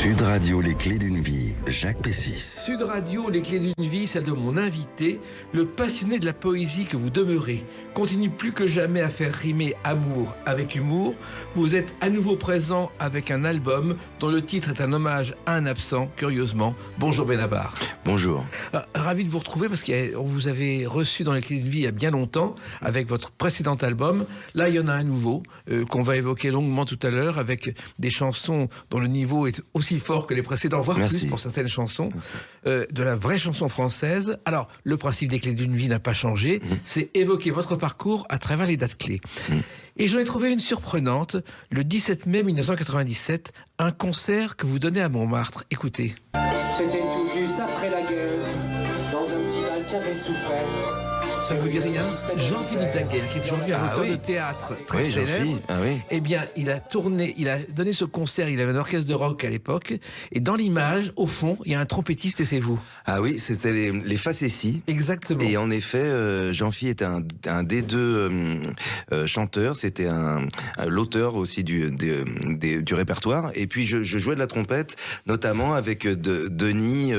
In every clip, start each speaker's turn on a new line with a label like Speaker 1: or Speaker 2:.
Speaker 1: Sud Radio, les clés d'une vie, Jacques Pessis.
Speaker 2: Sud Radio, les clés d'une vie, celle de mon invité, le passionné de la poésie que vous demeurez, continue plus que jamais à faire rimer amour avec humour. Vous êtes à nouveau présent avec un album dont le titre est un hommage à un absent, curieusement. Bonjour Benabar.
Speaker 3: Bonjour.
Speaker 2: Ravi de vous retrouver parce qu'on vous avait reçu dans les clés d'une vie il y a bien longtemps avec votre précédent album. Là, il y en a un nouveau qu'on va évoquer longuement tout à l'heure avec des chansons dont le niveau est aussi fort que les précédents, voire
Speaker 3: Merci.
Speaker 2: plus pour certaines chansons, de la vraie chanson française. Alors, le principe des clés d'une vie n'a pas changé, c'est évoquer votre parcours à travers les dates clés. Et j'en ai trouvé une surprenante, le 17 mai 1997, un concert que vous donnez à Montmartre. Écoutez.
Speaker 4: C'était tout juste après la guerre, dans un petit bal qui avait souffert.
Speaker 2: Ça vous dit rien? Jean-Philippe Daguerre, qui est aujourd'hui un auteur de théâtre très célèbre. Eh bien, il a donné ce concert, il avait un orchestre de rock à l'époque, et dans l'image, au fond, il y a un trompettiste et c'est vous.
Speaker 3: Ah oui, c'était les facéties.
Speaker 2: Exactement.
Speaker 3: Et en effet, Jean-Phi était un des deux chanteurs, c'était l'auteur aussi du répertoire. Et puis je jouais de la trompette, notamment avec Denis,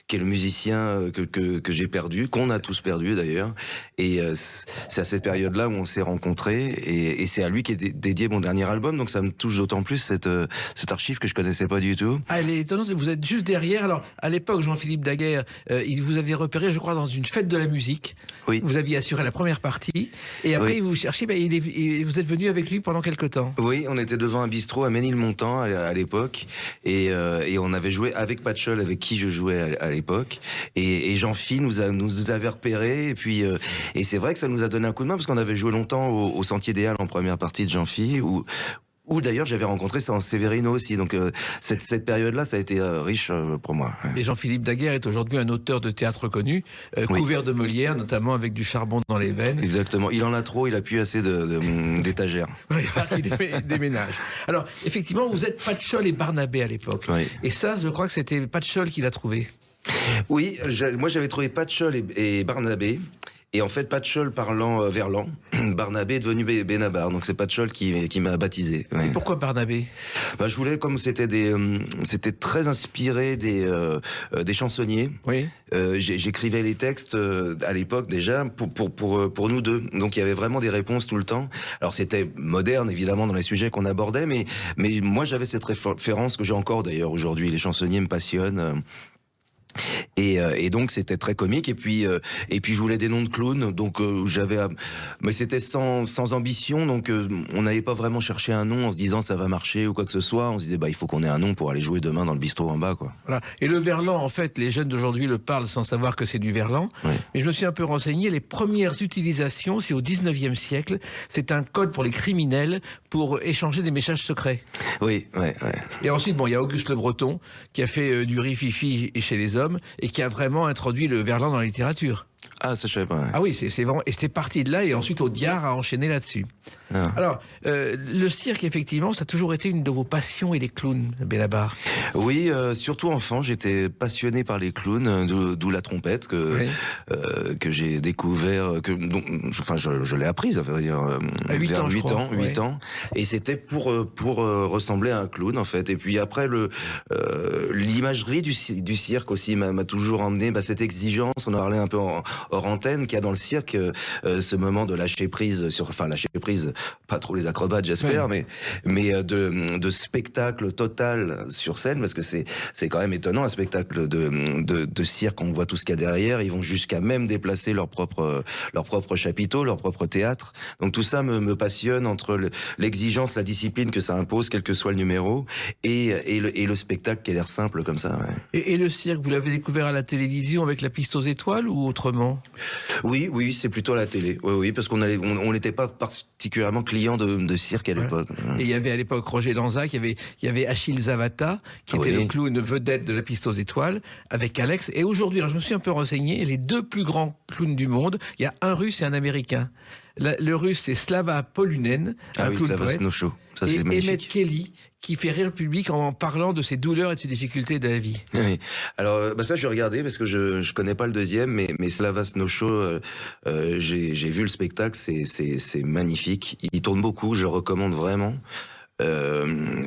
Speaker 3: qui est le musicien que j'ai perdu, qu'on a tous perdu d'ailleurs. Et c'est à cette période-là où on s'est rencontrés, et c'est à lui qu'est dédié mon dernier album, donc ça me touche d'autant plus cette archive que je connaissais pas du tout.
Speaker 2: Ah, elle est étonnante, vous êtes juste derrière. Alors, à l'époque, Jean-Philippe Daguerre, il vous avait repéré, je crois, dans une fête de la musique.
Speaker 3: Oui.
Speaker 2: Vous aviez assuré la première partie, et après, vous cherchiez, vous êtes venu avec lui pendant quelque temps.
Speaker 3: Oui, on était devant un bistrot à Ménilmontant à l'époque, et on avait joué avec Patchol, avec qui je jouais à l'époque, et Jean-Phi nous avait repérés, et puis et c'est vrai que ça nous a donné un coup de main parce qu'on avait joué longtemps au Sentier des Halles en première partie de Jean-Phi, où d'ailleurs j'avais rencontré Séverino aussi. Donc cette période-là, ça a été riche pour moi.
Speaker 2: Et Jean-Philippe Daguerre est aujourd'hui un auteur de théâtre connu, couvert de Molière, notamment avec du charbon dans les veines.
Speaker 3: Exactement. Il en a trop, il a plus assez d'étagères.
Speaker 2: Il déménage. Alors, effectivement, vous êtes Patchol et Barnabé à l'époque.
Speaker 3: Oui.
Speaker 2: Et ça, je crois que c'était Patchol qui l'a trouvé.
Speaker 3: Oui, moi j'avais trouvé Patchol et Barnabé. Et en fait, Patchol parlant verlan, Barnabé est devenu Benabar. Donc c'est Patchol qui m'a baptisé. Ouais.
Speaker 2: Et pourquoi Barnabé?
Speaker 3: Je voulais, comme c'était très inspiré des chansonniers.
Speaker 2: Oui.
Speaker 3: J'écrivais les textes à l'époque déjà pour nous deux. Donc il y avait vraiment des réponses tout le temps. Alors c'était moderne évidemment dans les sujets qu'on abordait, mais moi j'avais cette référence que j'ai encore d'ailleurs aujourd'hui. Les chansonniers me passionnent. Et donc c'était très comique, et puis je voulais des noms de clowns, donc mais c'était sans ambition, donc on n'avait pas vraiment cherché un nom en se disant ça va marcher ou quoi que ce soit. On se disait il faut qu'on ait un nom pour aller jouer demain dans le bistrot en bas, quoi.
Speaker 2: Voilà. Et le verlan, en fait, les jeunes d'aujourd'hui le parlent sans savoir que c'est du verlan.
Speaker 3: Ouais.
Speaker 2: Mais je me suis un peu renseigné, les premières utilisations, c'est au 19e siècle. C'est un code pour les criminels pour échanger des messages secrets.
Speaker 3: Oui, ouais.
Speaker 2: Et ensuite, il y a Auguste Le Breton qui a fait du rififi chez les hommes et qui a vraiment introduit le verlan dans la littérature.
Speaker 3: Ah, ça je savais pas. Ouais.
Speaker 2: Ah oui, c'est vraiment... Et c'était parti de là, et ensuite Audiard a enchaîné là-dessus.
Speaker 3: Ah.
Speaker 2: Alors, le cirque, effectivement, ça a toujours été une de vos passions, et les clowns, Benabar.
Speaker 3: Oui, surtout enfant, j'étais passionné par les clowns, d'où la trompette que j'ai découvert, je l'ai apprise, à vrai dire,
Speaker 2: à 8
Speaker 3: vers
Speaker 2: ans,
Speaker 3: 8 ans, et c'était pour ressembler à un clown en fait. Et puis après l'imagerie du cirque aussi m'a toujours emmené, cette exigence, on en parlait un peu hors antenne, qu'il y a dans le cirque, ce moment de lâcher prise pas trop les acrobates j'espère, mais de spectacle total sur scène, parce que c'est quand même étonnant, un spectacle de cirque, on voit tout ce qu'il y a derrière, ils vont jusqu'à même déplacer leur propre chapiteau, leur propre théâtre. Donc tout ça me passionne, entre l'exigence, la discipline que ça impose, quel que soit le numéro, et le spectacle qui a l'air simple comme ça. Ouais.
Speaker 2: Et le cirque, vous l'avez découvert à la télévision avec la piste aux étoiles ou autrement?
Speaker 3: Oui, c'est plutôt à la télé. Oui, parce qu'on n'était pas particulièrement client de cirque à l'époque.
Speaker 2: Et il y avait à l'époque Roger Lanzac, il y avait Achille Zavata, qui était le clown vedette de la piste aux étoiles, avec Alex. Et aujourd'hui, alors je me suis un peu renseigné, les deux plus grands clowns du monde, il y a un Russe et un Américain. Le Russe, c'est Slava Polunen, un clown
Speaker 3: Slava
Speaker 2: poète,
Speaker 3: Snow-Show. Ça,
Speaker 2: et
Speaker 3: c'est magnifique.
Speaker 2: Emmett Kelly, qui fait rire le public en parlant de ses douleurs et de ses difficultés de la vie.
Speaker 3: Oui. Alors ça je vais regarder parce que je connais pas le deuxième, mais Slava Snow-Show, j'ai vu le spectacle, c'est magnifique. Il tourne beaucoup, je le recommande vraiment.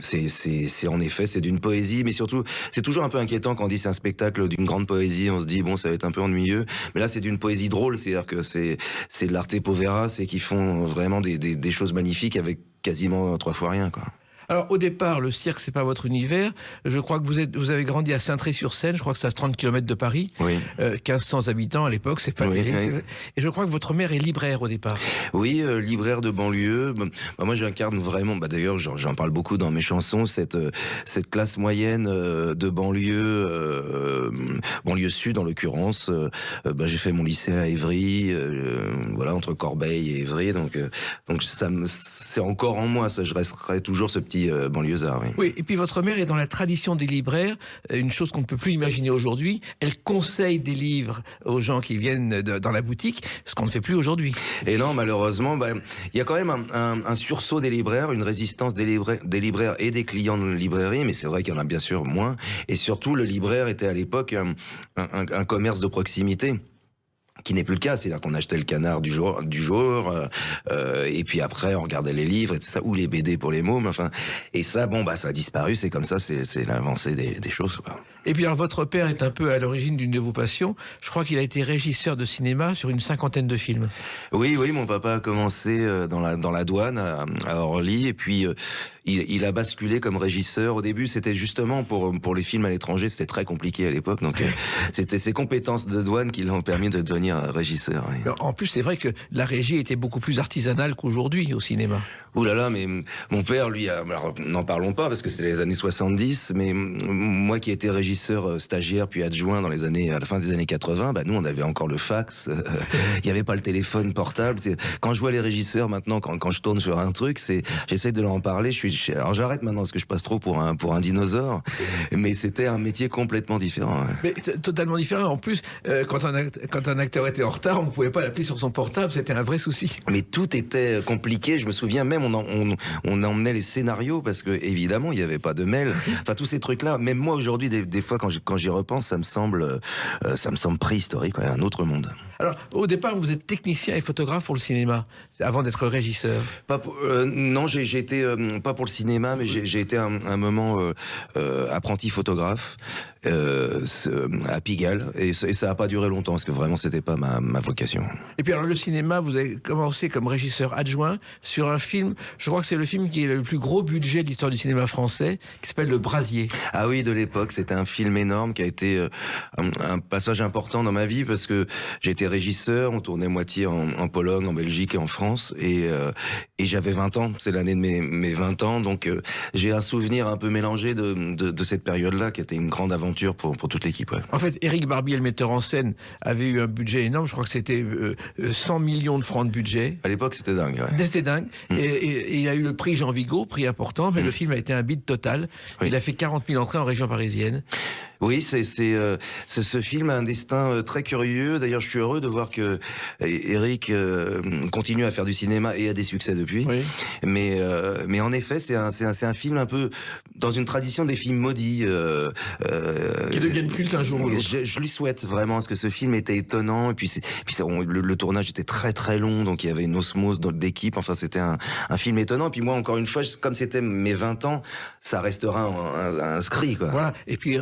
Speaker 3: C'est en effet, c'est d'une poésie, mais surtout, c'est toujours un peu inquiétant quand on dit c'est un spectacle d'une grande poésie, on se dit bon, ça va être un peu ennuyeux, mais là c'est d'une poésie drôle, c'est-à-dire que c'est de l'arte povera, c'est qu'ils font vraiment des choses magnifiques avec quasiment 3 fois rien, quoi.
Speaker 2: Alors, au départ, le cirque, c'est pas votre univers. Je crois que vous avez grandi à Saint-Tré-sur-Seine. Je crois que c'est à 30 km de Paris.
Speaker 3: Oui.
Speaker 2: 1500 habitants à l'époque, c'est pas terrible.
Speaker 3: Oui.
Speaker 2: Et je crois que votre mère est libraire au départ.
Speaker 3: Oui, libraire de banlieue. Moi, j'incarne vraiment, d'ailleurs, j'en parle beaucoup dans mes chansons, cette classe moyenne de banlieue, banlieue sud en l'occurrence. J'ai fait mon lycée à Évry, voilà, entre Corbeil et Évry. Donc c'est encore en moi, ça. Je resterai toujours ce petit banlieusard. Oui.
Speaker 2: Oui, et puis votre mère est dans la tradition des libraires, une chose qu'on ne peut plus imaginer aujourd'hui. Elle conseille des livres aux gens qui viennent dans la boutique, ce qu'on ne fait plus aujourd'hui.
Speaker 3: Et non, malheureusement, il y a quand même un sursaut des libraires, une résistance des libraires et des clients de librairie, mais c'est vrai qu'il y en a bien sûr moins. Et surtout, le libraire était à l'époque un commerce de proximité, qui n'est plus le cas, c'est-à-dire qu'on achetait le canard du jour, et puis après on regardait les livres et tout ça, ou les BD pour les mômes, enfin, et ça, ça a disparu, c'est comme ça, c'est l'avancée des choses, quoi.
Speaker 2: Et puis alors votre père est un peu à l'origine d'une de vos passions. Je crois qu'il a été régisseur de cinéma sur une 50aine de films.
Speaker 3: Oui, mon papa a commencé dans la douane à Orly, et puis il a basculé comme régisseur. Au début, c'était justement pour les films à l'étranger, c'était très compliqué à l'époque, donc c'était ses compétences de douane qui l'ont permis de devenir régisseur. Oui.
Speaker 2: Alors, en plus, c'est vrai que la régie était beaucoup plus artisanale qu'aujourd'hui au cinéma.
Speaker 3: Ouh là là, mais mon père, lui, alors n'en parlons pas parce que c'était les années 70, mais moi qui étais régisseur stagiaire puis adjoint à la fin des années 80, nous on avait encore le fax, il n'y avait pas le téléphone portable. Quand je vois les régisseurs maintenant, quand je tourne sur un truc, j'essaie de leur en parler. Alors j'arrête maintenant parce que je passe trop pour un dinosaure, mais c'était un métier complètement différent.
Speaker 2: Mais totalement différent. En plus, quand un acteur était en retard, on ne pouvait pas l'appeler sur son portable, c'était un vrai souci.
Speaker 3: Mais tout était compliqué. Je me souviens même, on emmenait les scénarios parce que évidemment il n'y avait pas de mail. Enfin tous ces trucs-là. Même moi aujourd'hui, des fois quand j'y repense, ça me semble préhistorique, un autre monde.
Speaker 2: Alors au départ, vous êtes technicien et photographe pour le cinéma, avant d'être régisseur.
Speaker 3: Non, j'ai été pas pour le cinéma, mais j'ai été un moment apprenti photographe à Pigalle, et ça a pas duré longtemps parce que vraiment c'était pas ma vocation.
Speaker 2: Et puis alors le cinéma, vous avez commencé comme régisseur adjoint sur un film, je crois que c'est le film qui a le plus gros budget de l'histoire du cinéma français, qui s'appelle Le Brasier.
Speaker 3: Ah oui, de l'époque, c'était un film énorme qui a été un passage important dans ma vie parce que j'ai été régisseur, on tournait moitié en Pologne, en Belgique et en France, et j'avais 20 ans, c'est l'année de mes 20 ans, donc j'ai un souvenir un peu mélangé de cette période-là qui était une grande aventure pour toute l'équipe. Ouais.
Speaker 2: En fait, Éric Barbier, le metteur en scène, avait eu un budget énorme, je crois que c'était 100 millions de francs de budget.
Speaker 3: À l'époque, c'était dingue. Ouais.
Speaker 2: C'était dingue. Et il a eu le prix Jean Vigo, prix important, mais le film a été un bide total. Oui. Il a fait 40 000 entrées en région parisienne.
Speaker 3: Oui, ce film a un destin très curieux. D'ailleurs, je suis heureux de voir que Éric continue à faire du cinéma et a des succès depuis. Oui. Mais en effet, c'est un film un peu dans une tradition des films maudits.
Speaker 2: Qui deviennent cultes un jour ou l'autre.
Speaker 3: Je lui souhaite vraiment, parce que ce film était étonnant. Et puis le tournage était très très long, donc il y avait une osmose d'équipe. Enfin, c'était un film étonnant. Et puis moi, encore une fois, comme c'était mes 20 ans, ça restera inscrit, quoi.
Speaker 2: Voilà. Et puis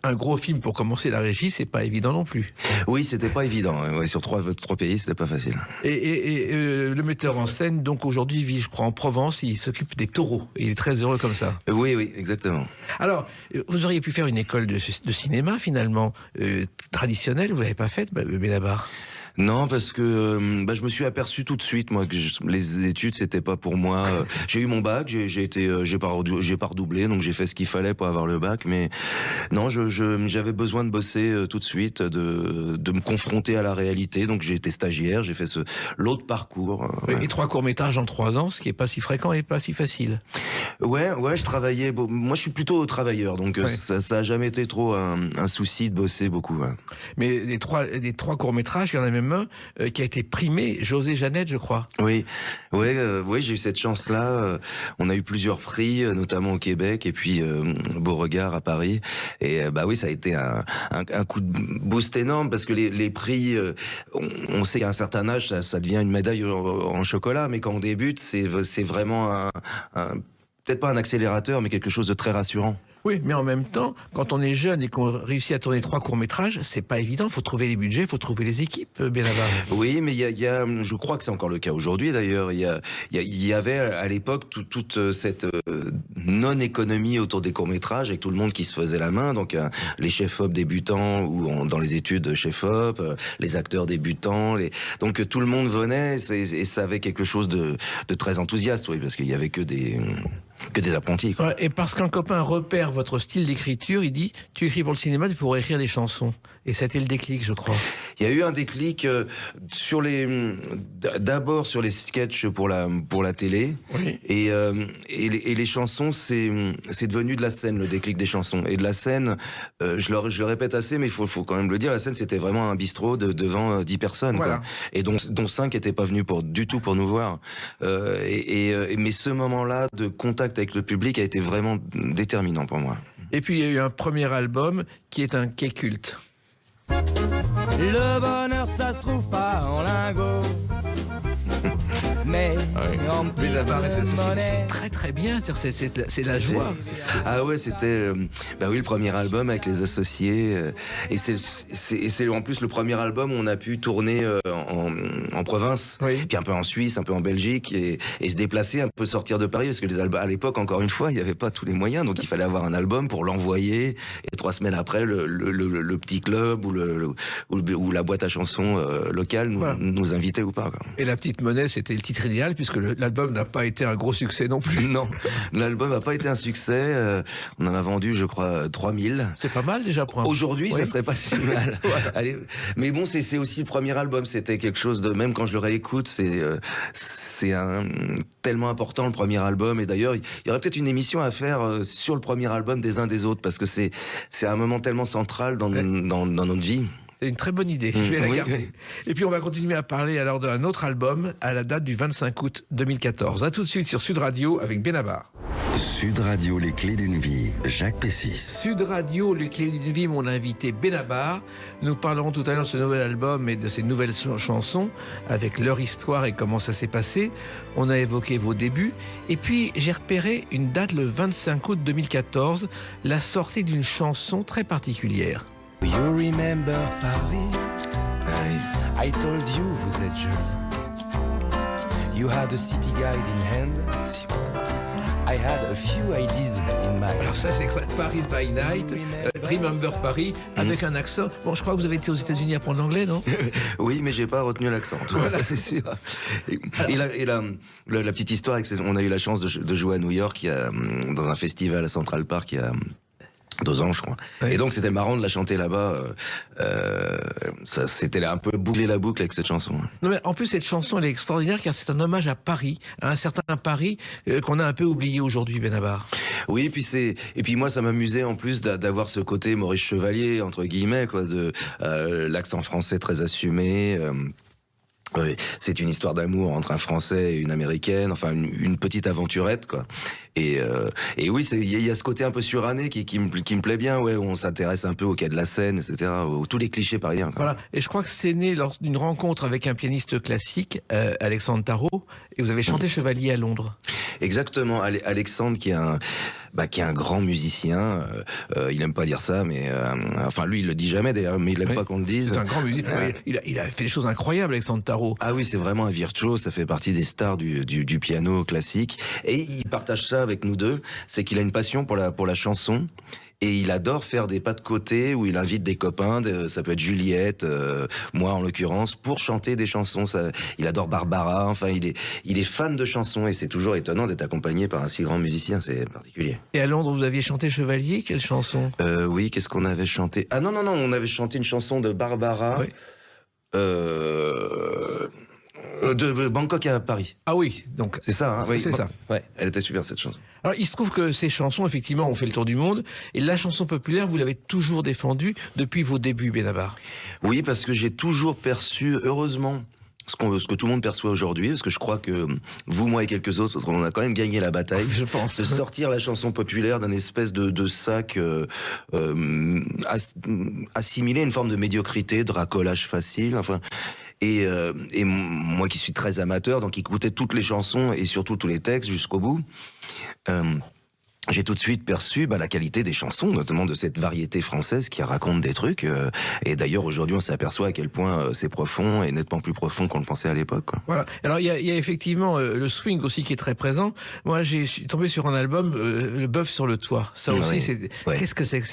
Speaker 2: un gros film pour commencer la régie, c'est pas évident non plus.
Speaker 3: Oui, c'était pas évident. Ouais, sur trois pays, c'était pas facile.
Speaker 2: Et le metteur en scène, donc aujourd'hui, vit, je crois, en Provence. Il s'occupe des taureaux. Et il est très heureux comme ça.
Speaker 3: Oui, exactement.
Speaker 2: Alors, vous auriez pu faire une école de cinéma, finalement, traditionnelle. Vous l'avez pas faite, Benabar?
Speaker 3: Non, parce que je me suis aperçu tout de suite, moi, que les études c'était pas pour moi. J'ai eu mon bac, j'ai pas redoublé, donc j'ai fait ce qu'il fallait pour avoir le bac. Mais non, j'avais besoin de bosser tout de suite, de me confronter à la réalité. Donc j'ai été stagiaire, j'ai fait l'autre parcours.
Speaker 2: Ouais. Et 3 courts-métrages en 3 ans, ce qui est pas si fréquent et pas si facile.
Speaker 3: Ouais, je travaillais. Moi, je suis plutôt travailleur, donc ouais. Ça a jamais été trop un souci de bosser beaucoup. Ouais.
Speaker 2: Mais les trois courts-métrages, il y en a même qui a été primé, José Jeannette, je crois.
Speaker 3: Oui, j'ai eu cette chance-là. On a eu plusieurs prix, notamment au Québec, et puis Beauregard à Paris. Et oui, ça a été un coup de boost énorme, parce que les prix, on sait qu'à un certain âge, ça devient une médaille en chocolat, mais quand on débute, c'est vraiment peut-être pas un accélérateur, mais quelque chose de très rassurant.
Speaker 2: Oui, mais en même temps, quand on est jeune et qu'on réussit à tourner 3 courts-métrages, c'est pas évident. Il faut trouver les budgets, il faut trouver les équipes, Benabar.
Speaker 3: Oui, mais je crois que c'est encore le cas aujourd'hui d'ailleurs. Il y avait à l'époque toute cette non-économie autour des courts-métrages avec tout le monde qui se faisait la main. Donc les chefs-op débutants ou dans les études chef-op, les acteurs débutants. Donc tout le monde venait et ça avait quelque chose de très enthousiaste, oui, parce qu'il y avait que des apprentis, quoi.
Speaker 2: Ouais, et parce qu'un copain repère votre style d'écriture, il dit « Tu écris pour le cinéma, tu pourrais écrire des chansons ». Et c'était le déclic, je crois.
Speaker 3: Il y a eu un déclic d'abord sur les sketchs pour la télé,
Speaker 2: Oui.
Speaker 3: et les chansons, c'est devenu de la scène, le déclic des chansons. Et de la scène, je le répète assez, mais il faut quand même le dire, la scène c'était vraiment un bistrot devant 10 personnes,
Speaker 2: voilà.
Speaker 3: quoi. Et dont 5 n'étaient pas venus du tout pour nous voir. Mais ce moment-là de contact avec le public a été vraiment déterminant pour moi.
Speaker 2: Et puis il y a eu un premier album qui est un quai culte.
Speaker 5: Le bonheur, ça se trouve pas en lingots. Mais en petit
Speaker 2: Benabar,
Speaker 5: peu de
Speaker 2: c'est
Speaker 5: monnaie.
Speaker 2: très très bien, c'est la joie.
Speaker 3: Ah ouais, c'était le premier album avec les associés, et c'est en plus le premier album où on a pu tourner en province,
Speaker 2: Oui.
Speaker 3: puis un peu en Suisse, un peu en Belgique, et se déplacer, un peu sortir de Paris, parce que les albums à l'époque, encore une fois, il n'y avait pas tous les moyens, donc il fallait avoir un album pour l'envoyer, et 3 semaines après le petit club ou la boîte à chansons locale nous invitait ou pas, quoi.
Speaker 2: Et La Petite Monnaie, c'était le titre idéal, puisque l'album n'a pas été un gros succès non plus.
Speaker 3: Non, l'album n'a pas été un succès. On en a vendu, je crois, 3000.
Speaker 2: C'est pas mal déjà pour un...
Speaker 3: Aujourd'hui,
Speaker 2: Oui.
Speaker 3: ça serait pas si mal. Allez, mais bon, c'est aussi le premier album. C'était quelque chose de, même quand je le réécoute, c'est tellement important, le premier album. Et d'ailleurs, il y aurait peut-être une émission à faire sur le premier album des uns des autres, parce que c'est un moment tellement central dans notre vie.
Speaker 2: C'est une très bonne idée, je vais la
Speaker 3: Oui,
Speaker 2: garder.
Speaker 3: oui.
Speaker 2: Et puis on va continuer à parler alors d'un autre album à la date du 25 août 2014. A tout de suite sur Sud Radio avec Benabar.
Speaker 1: Sud Radio, les clés d'une vie, Jacques Pessis.
Speaker 2: Sud Radio, les clés d'une vie, mon invité Benabar. Nous parlerons tout à l'heure de ce nouvel album et de ces nouvelles chansons avec leur histoire et comment ça s'est passé. On a évoqué vos débuts. Et puis j'ai repéré une date le 25 août 2014, la sortie d'une chanson très particulière.
Speaker 5: You remember Paris? I told you vous êtes jolie. You had a city guide in hand. I had a few ideas in mind.
Speaker 2: Alors ça, c'est Paris by Night, Remember Paris, avec un accent. Bon, je crois que vous avez été aux États-Unis à apprendre l'anglais, non?
Speaker 3: Oui, mais j'ai pas retenu l'accent.
Speaker 2: Voilà.
Speaker 3: Ça, c'est sûr. La petite histoire, on a eu la chance de jouer à New York, dans un festival à Central Park, il y a 2 ans, je crois.
Speaker 2: Oui.
Speaker 3: Et donc, c'était marrant de la chanter là-bas. Ça, c'était un peu boucler la boucle avec cette chanson.
Speaker 2: Non, mais en plus, cette chanson, elle est extraordinaire car c'est un hommage à Paris, à un certain Paris qu'on a un peu oublié aujourd'hui, Benabar.
Speaker 3: Oui, et puis moi, ça m'amusait en plus d'avoir ce côté Maurice Chevalier, entre guillemets, quoi, de l'accent français très assumé. Oui, c'est une histoire d'amour entre un Français et une Américaine, enfin une petite aventurette, quoi. Et oui, il y a ce côté un peu suranné qui me plaît bien, ouais, où on s'intéresse un peu au quai de la Seine, etc., tous les clichés parisiens, quoi.
Speaker 2: Voilà, et je crois que c'est né lors d'une rencontre avec un pianiste classique, Alexandre Tarot, et vous avez chanté Chevalier à Londres.
Speaker 3: Exactement, Alexandre qui est un grand musicien, il aime pas dire ça, mais enfin lui il le dit jamais d'ailleurs, mais il aime pas qu'on le dise.
Speaker 2: C'est un grand musicien, il a fait des choses incroyables, Alexandre Tarot.
Speaker 3: Ah oui, c'est vraiment un virtuose, ça fait partie des stars du piano classique, et il partage ça avec nous deux, c'est qu'il a une passion pour la chanson. Et il adore faire des pas de côté où il invite des copains, ça peut être Juliette, moi en l'occurrence, pour chanter des chansons. Il adore Barbara, enfin il est fan de chansons et c'est toujours étonnant d'être accompagné par un si grand musicien, c'est particulier.
Speaker 2: Et à Londres, vous aviez chanté Chevalier, quelle chanson?
Speaker 3: Oui, qu'est-ce qu'on avait chanté? Ah non, on avait chanté une chanson de Barbara.
Speaker 2: Oui.
Speaker 3: De Bangkok à Paris.
Speaker 2: Ah oui, donc
Speaker 3: C'est ça, hein? Oui.
Speaker 2: c'est ça.
Speaker 3: Ouais, elle était super cette chanson.
Speaker 2: Alors, il se trouve que ces chansons, effectivement, ont fait le tour du monde. Et la chanson populaire, vous l'avez toujours défendue depuis vos débuts, Benabar.
Speaker 3: Oui, parce que j'ai toujours perçu, heureusement, ce que tout le monde perçoit aujourd'hui, parce que je crois que vous, moi et quelques autres, on a quand même gagné la bataille.
Speaker 2: Je pense.
Speaker 3: De sortir la chanson populaire d'un espèce de sac assimilé à une forme de médiocrité, de racolage facile, enfin... Moi qui suis très amateur, donc écouter toutes les chansons et surtout tous les textes jusqu'au bout. J'ai tout de suite perçu la qualité des chansons, notamment de cette variété française qui raconte des trucs. Et d'ailleurs, aujourd'hui, on s'aperçoit à quel point c'est profond et nettement plus profond qu'on le pensait à l'époque, quoi.
Speaker 2: Voilà. Alors, il y a effectivement le swing aussi qui est très présent. Moi, j'ai tombé sur un album, Le Bœuf sur le toit. Ça aussi,
Speaker 3: Oui,
Speaker 2: c'est...
Speaker 3: ouais.
Speaker 2: Qu'est-ce que c'est que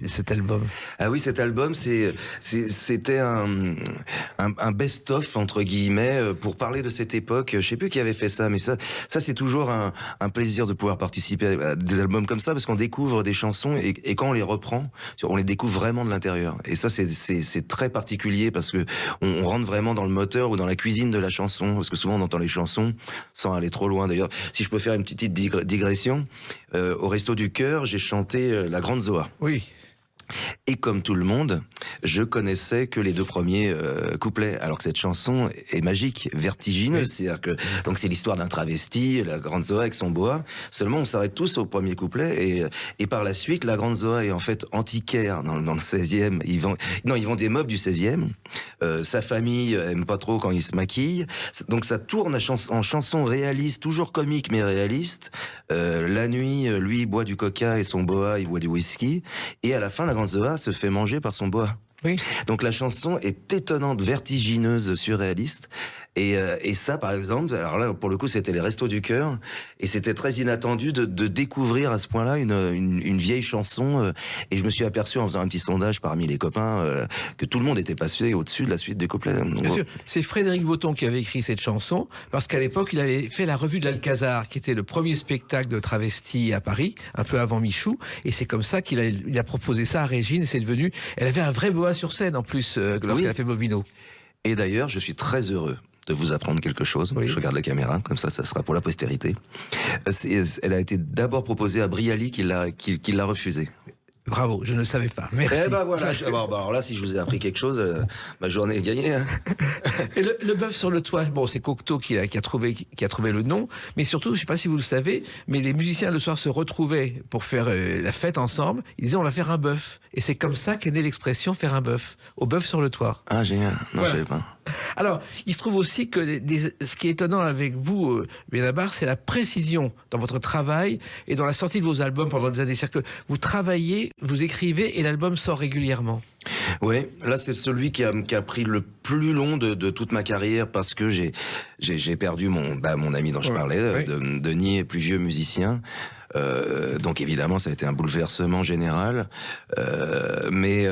Speaker 2: cet album?
Speaker 3: Ah oui, cet album, c'était un best-of, entre guillemets, pour parler de cette époque. Je sais plus qui avait fait ça, mais ça c'est toujours un plaisir de pouvoir participer à des albums comme ça, parce qu'on découvre des chansons et quand on les reprend, on les découvre vraiment de l'intérieur. Et ça, c'est très particulier parce que on rentre vraiment dans le moteur ou dans la cuisine de la chanson, parce que souvent on entend les chansons sans aller trop loin. D'ailleurs, si je peux faire une petite digression, au Resto du Cœur, j'ai chanté La Grande Zoa.
Speaker 2: Oui.
Speaker 3: Et comme tout le monde, je connaissais que les deux premiers couplets, alors que cette chanson est magique, vertigineuse.
Speaker 2: Oui.
Speaker 3: C'est-à-dire que donc c'est l'histoire d'un travesti, la Grande Zoa avec son boa. Seulement, on s'arrête tous au premier couplet et par la suite, la Grande Zoa est en fait antiquaire dans le 16e. Ils vendent des meubles du 16e. Sa famille aime pas trop quand il se maquille. Donc ça tourne en chanson réaliste, toujours comique mais réaliste. La nuit, lui, il boit du coca et son boa, il boit du whisky. Et à la fin, la Grande Zoa se fait manger par son boa.
Speaker 2: Oui.
Speaker 3: Donc la chanson est étonnante, vertigineuse, surréaliste. Et ça, par exemple, alors là, pour le coup, c'était les Restos du Cœur, et c'était très inattendu de découvrir à ce point-là une vieille chanson. Et je me suis aperçu en faisant un petit sondage parmi les copains que tout le monde était passé au-dessus de la suite des couplets.
Speaker 2: Bien sûr, c'est Frédéric Botton qui avait écrit cette chanson, parce qu'à l'époque, il avait fait la revue de l'Alcazar, qui était le premier spectacle de travesti à Paris, un peu avant Michou, et c'est comme ça qu'il a proposé ça à Régine, et c'est devenu... Elle avait un vrai boa sur scène, en plus, lorsqu'elle a fait Bobino.
Speaker 3: Et d'ailleurs, je suis très heureux de vous apprendre quelque chose.
Speaker 2: Oui.
Speaker 3: Je regarde la caméra, comme ça sera pour la postérité. Elle a été d'abord proposée à Brialy, qui l'a refusée.
Speaker 2: Bravo, je ne le savais pas. Merci.
Speaker 3: Eh ben voilà, alors là, si je vous ai appris quelque chose, ma journée est gagnée. Hein.
Speaker 2: Et le Bœuf sur le toit, bon, c'est Cocteau qui a trouvé le nom, mais surtout, je ne sais pas si vous le savez, mais les musiciens le soir se retrouvaient pour faire la fête ensemble. Ils disaient on va faire un bœuf, et c'est comme ça qu'est née l'expression faire un bœuf, au Bœuf sur le toit.
Speaker 3: Ah génial, non,
Speaker 2: Voilà.
Speaker 3: je savais pas.
Speaker 2: Alors, il se trouve aussi que ce qui est étonnant avec vous, Benabar, c'est la précision dans votre travail et dans la sortie de vos albums pendant des années. C'est-à-dire que vous travaillez, vous écrivez et l'album sort régulièrement.
Speaker 3: Oui, là c'est celui qui a pris le plus long de toute ma carrière parce que j'ai perdu mon ami dont je parlais, Denis, plus vieux musicien. Donc évidemment ça a été un bouleversement général, mais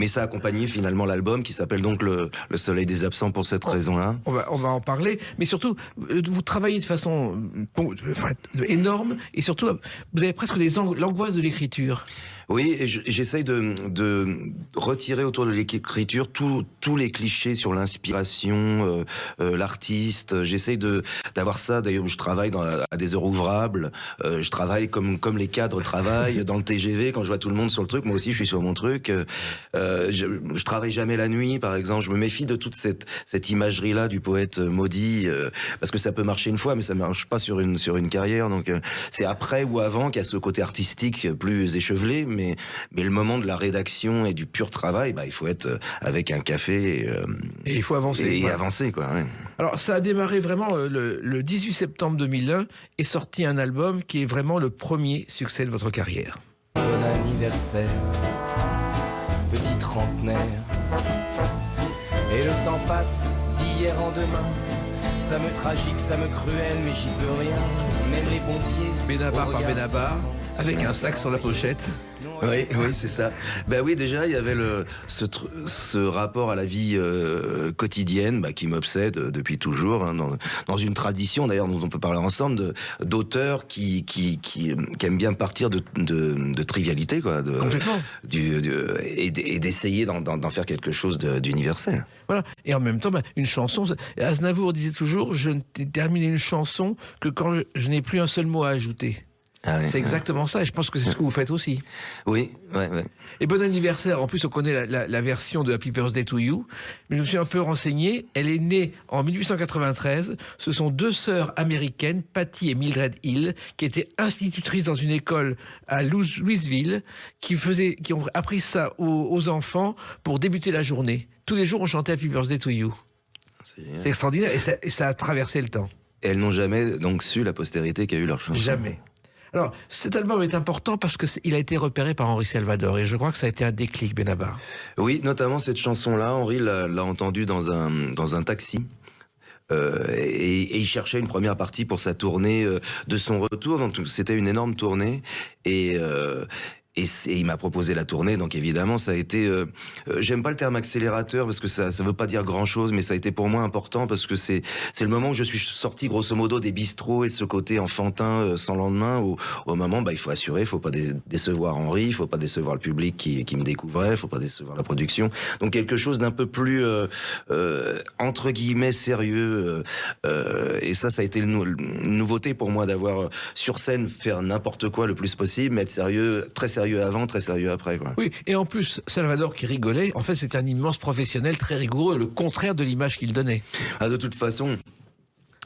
Speaker 3: ça a accompagné finalement l'album qui s'appelle donc le Soleil des absents pour cette raison-là.
Speaker 2: On va en parler, mais surtout vous travaillez de façon énorme et surtout vous avez presque l'angoisse de l'écriture.
Speaker 3: Oui, et j'essaye de retirer autour de l'écriture tous les clichés sur l'inspiration, l'artiste. J'essaye d'avoir ça. D'ailleurs, je travaille à des heures ouvrables. Je travaille comme les cadres travaillent dans le TGV. Quand je vois tout le monde sur le truc, moi aussi, je suis sur mon truc. Je travaille jamais la nuit, par exemple. Je me méfie de toute cette imagerie-là du poète maudit, parce que ça peut marcher une fois, mais ça marche pas sur une carrière. Donc, c'est après ou avant qu'il y a ce côté artistique plus échevelé. Mais le moment de la rédaction et du pur travail, il faut être avec un café
Speaker 2: et il faut avancer.
Speaker 3: Et
Speaker 2: voilà.
Speaker 3: avancer, quoi. Ouais.
Speaker 2: Alors, ça a démarré vraiment le 18 septembre 2001 et sorti un album qui est vraiment le premier succès de votre carrière.
Speaker 5: Bon anniversaire, petit trentenaire. Et le temps passe d'hier en demain. Ça me tragique, ça me cruel, mais j'y peux rien. Même les pompiers.
Speaker 2: Benabar par Benabar, avec un sac sur la pochette.
Speaker 3: Oui, c'est ça. Oui, déjà, il y avait ce rapport à la vie quotidienne qui m'obsède depuis toujours, hein, dans une tradition, d'ailleurs, dont on peut parler ensemble, d'auteurs qui aiment bien partir de trivialité, quoi.
Speaker 2: Complètement.
Speaker 3: Et d'essayer d'en faire quelque chose d'universel.
Speaker 2: Voilà. Et en même temps, une chanson... Aznavour disait toujours, je ne termine une chanson que quand je n'ai plus un seul mot à ajouter.
Speaker 3: Ah oui,
Speaker 2: c'est exactement ça, et je pense que c'est ce que vous faites aussi.
Speaker 3: Oui, ouais.
Speaker 2: Et bon anniversaire, en plus on connaît la version de Happy Birthday to You, mais je me suis un peu renseigné, elle est née en 1893, ce sont deux sœurs américaines, Patty et Mildred Hill, qui étaient institutrices dans une école à Louisville, qui ont appris ça aux enfants pour débuter la journée. Tous les jours on chantait Happy Birthday to You. C'est extraordinaire et ça a traversé le temps.
Speaker 3: Elles n'ont jamais donc su la postérité qu'a eu leur chanson.
Speaker 2: Jamais. Alors, cet album est important parce qu'il a été repéré par Henri Salvador et je crois que ça a été un déclic, Benabar.
Speaker 3: Oui, notamment cette chanson-là, Henri l'a entendue dans un taxi. Et il cherchait une première partie pour sa tournée de son retour, donc c'était une énorme tournée et il m'a proposé la tournée, donc évidemment ça a été j'aime pas le terme accélérateur parce que ça veut pas dire grand chose, mais ça a été pour moi important parce que c'est le moment où je suis sorti grosso modo des bistrots et de ce côté enfantin sans lendemain où au moment il faut assurer, il faut pas décevoir Henri, il faut pas décevoir le public qui me découvrait, il faut pas décevoir la production, donc quelque chose d'un peu plus entre guillemets sérieux et ça a été une nouveauté pour moi d'avoir sur scène faire n'importe quoi le plus possible, mais être sérieux, très sérieux avant, très sérieux après, quoi.
Speaker 2: Oui, et en plus, Salvador qui rigolait, en fait, c'est un immense professionnel très rigoureux, le contraire de l'image qu'il donnait.
Speaker 3: Ah, de toute façon,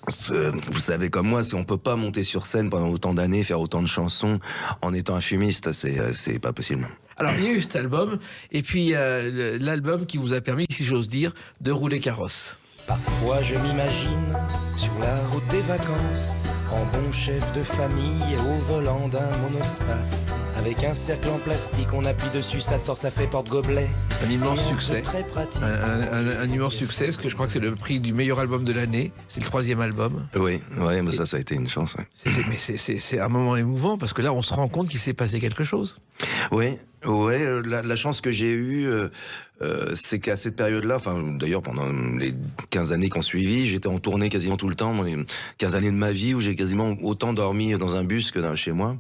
Speaker 3: vous savez comme moi, si on peut pas monter sur scène pendant autant d'années, faire autant de chansons en étant un fumiste, c'est pas possible.
Speaker 2: Alors, il y a eu cet album, et puis l'album qui vous a permis, si j'ose dire, de rouler carrosse.
Speaker 5: Parfois je m'imagine sur la route des vacances, en bon chef de famille et au volant d'un monospace. Avec un cercle en plastique, on appuie dessus, ça sort, ça fait porte-gobelet.
Speaker 2: Un immense succès.
Speaker 5: Très pratique.
Speaker 2: Un immense succès, parce que je crois que c'est le prix du meilleur album de l'année. C'est le 3e album.
Speaker 3: Oui, mais ça a été une chance. Ouais.
Speaker 2: Mais c'est un moment émouvant, parce que là, on se rend compte qu'il s'est passé quelque chose.
Speaker 3: Oui. La chance que j'ai eue, c'est qu'à cette période-là, enfin d'ailleurs pendant les 15 années qu'on suivi, j'étais en tournée quasiment tout le temps, les 15 années de ma vie où j'ai quasiment autant dormi dans un bus que chez moi.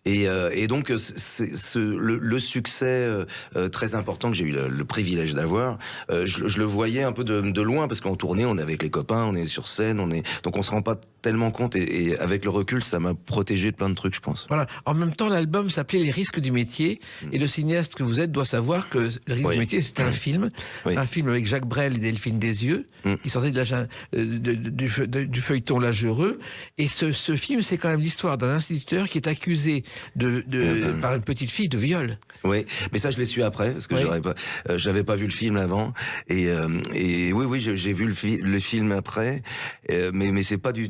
Speaker 3: Et donc le succès très important que j'ai eu le privilège d'avoir, je le voyais un peu de loin parce qu'en tournée on est avec les copains, on est sur scène, donc on se rend pas tellement compte et avec le recul ça m'a protégé de plein de trucs, je pense.
Speaker 2: Voilà. En même temps, l'album s'appelait Les risques du métier et le cinéaste que vous êtes doit savoir que Le risque du métier c'était un film, un film avec Jacques Brel et Delphine Desieux qui sortait du feuilleton L'Âge heureux, et ce film c'est quand même l'histoire d'un instituteur qui est accusé par une petite fille de viol.
Speaker 3: Oui, mais ça je l'ai su après parce que j'avais pas vu le film avant et oui j'ai vu le film après, mais c'est pas du.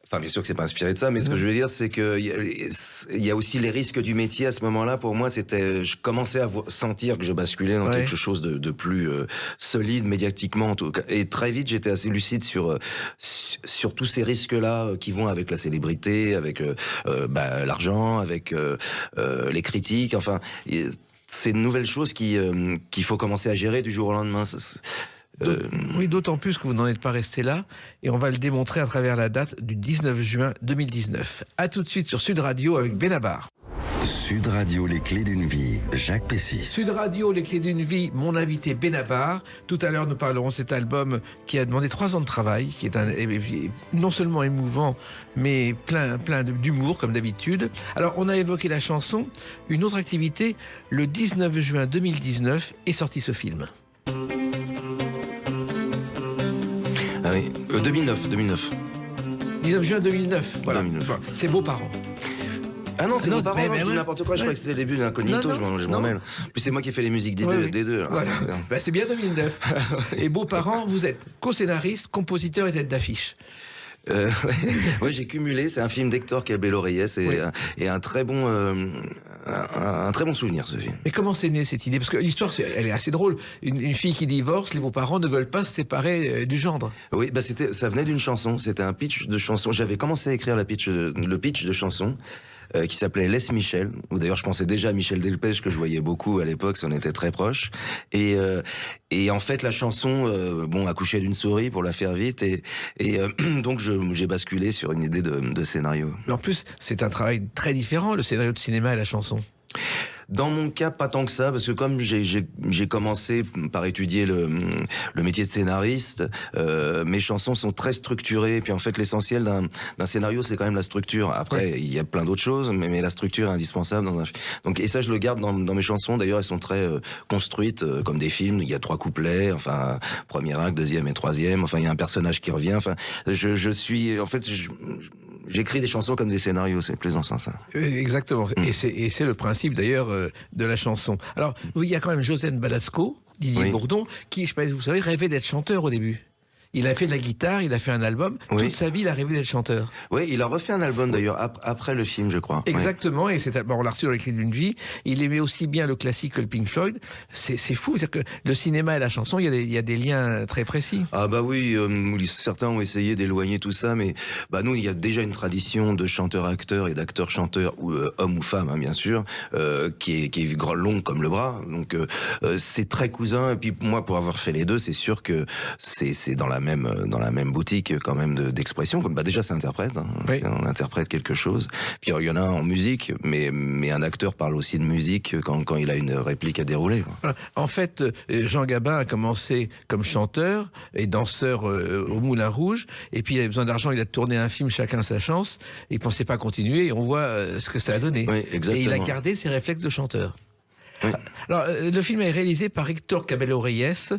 Speaker 3: Enfin, bien sûr que c'est pas inspiré de ça, mais ce que je veux dire, c'est que il y a aussi les risques du métier à ce moment-là. Pour moi, je commençais à sentir que je basculais dans quelque chose de plus solide médiatiquement, en tout cas. Et très vite, j'étais assez lucide sur tous ces risques-là qui vont avec la célébrité, avec l'argent, avec les critiques. Enfin, c'est une nouvelle chose qu'il faut commencer à gérer du jour au lendemain.
Speaker 2: Oui, d'autant plus que vous n'en êtes pas resté là, et on va le démontrer à travers la date du 19 juin 2019. A tout de suite sur Sud Radio avec Benabar.
Speaker 1: Sud Radio, les clés d'une vie, Jacques Pessis.
Speaker 2: Sud Radio, les clés d'une vie, mon invité Benabar. Tout à l'heure, nous parlerons de cet album qui a demandé 3 ans de travail, qui est non seulement émouvant, mais plein d'humour, comme d'habitude. Alors, on a évoqué la chanson. Une autre activité, le 19 juin 2019, est sorti ce film.
Speaker 3: Ah oui, 2009.
Speaker 2: 19 juin 2009, voilà.
Speaker 3: 2009.
Speaker 2: Enfin, c'est Beaux-parents.
Speaker 3: Ah non, c'est
Speaker 2: non,
Speaker 3: Beaux-parents, je dis n'importe quoi, je crois que c'était le début d'Incognito, je m'en mêle. Puis c'est moi qui ai fait les musiques des deux.
Speaker 2: Voilà. C'est bien 2009. Et Beaux-parents, vous êtes co-scénariste, compositeur et tête d'affiche.
Speaker 3: Oui, j'ai cumulé. C'est un film d'Hector Cabello-Reyes et un très bon souvenir, ce film.
Speaker 2: Mais comment c'est né cette idée? Parce que l'histoire, elle est assez drôle. Une fille qui divorce, les beaux-parents ne veulent pas se séparer du gendre.
Speaker 3: Oui, ça venait d'une chanson. C'était un pitch de chanson. J'avais commencé à écrire le pitch de chanson. Qui s'appelait Laisse Michel, où d'ailleurs je pensais déjà à Michel Delpech, que je voyais beaucoup à l'époque, on était très proches. Et en fait, la chanson, accouchait d'une souris, pour la faire vite, et donc j'ai basculé sur une idée de scénario.
Speaker 2: Mais en plus, c'est un travail très différent, le scénario de cinéma et la chanson.
Speaker 3: Dans mon cas, pas tant que ça, parce que comme j'ai commencé par étudier le métier de scénariste, mes chansons sont très structurées. Et puis en fait, l'essentiel d'un scénario, c'est quand même la structure. Après, il y a plein d'autres choses, mais la structure est indispensable dans un film. Donc, et ça, je le garde dans mes chansons. D'ailleurs, elles sont très construites comme des films. Il y a 3 couplets, enfin, premier acte, deuxième et troisième. Enfin, il y a un personnage qui revient. Enfin, j'écris des chansons comme des scénarios, c'est plus dans ce sens.
Speaker 2: Exactement. Et c'est le principe d'ailleurs de la chanson. Alors, il y a quand même Josène Balasco, Didier Bourdon, qui, je ne sais pas si vous savez, rêvait d'être chanteur au début. Il a fait de la guitare, il a fait un album.
Speaker 3: Oui.
Speaker 2: Toute sa vie, il a rêvé d'être chanteur.
Speaker 3: Oui, il a refait un album d'ailleurs après le film, je crois.
Speaker 2: Exactement, et c'est on l'a reçu dans les clés d'une vie. Il aimait aussi bien le classique que le Pink Floyd. C'est fou, c'est-à-dire que le cinéma et la chanson, il y a des liens très précis.
Speaker 3: Ah bah oui, certains ont essayé d'éloigner tout ça, mais bah nous, il y a déjà une tradition de chanteurs-acteurs et d'acteurs-chanteurs, hommes ou femmes, hein, bien sûr, qui est longue comme le bras. Donc c'est très cousin. Et puis moi, pour avoir fait les deux, c'est sûr que c'est dans la même boutique quand même d'expression. Bah déjà, c'est interprète, hein,
Speaker 2: Oui.
Speaker 3: on interprète quelque chose. Puis il y en a un en musique, mais un acteur parle aussi de musique quand il a une réplique à dérouler, quoi.
Speaker 2: Voilà. En fait, Jean Gabin a commencé comme chanteur et danseur au Moulin Rouge, et puis il avait besoin d'argent, il a tourné un film Chacun sa chance, et il pensait pas continuer, et on voit ce que ça a donné.
Speaker 3: Oui, exactement.
Speaker 2: Et il a gardé ses réflexes de chanteur.
Speaker 3: Oui.
Speaker 2: Alors, le film est réalisé par Héctor Cabello Reyes,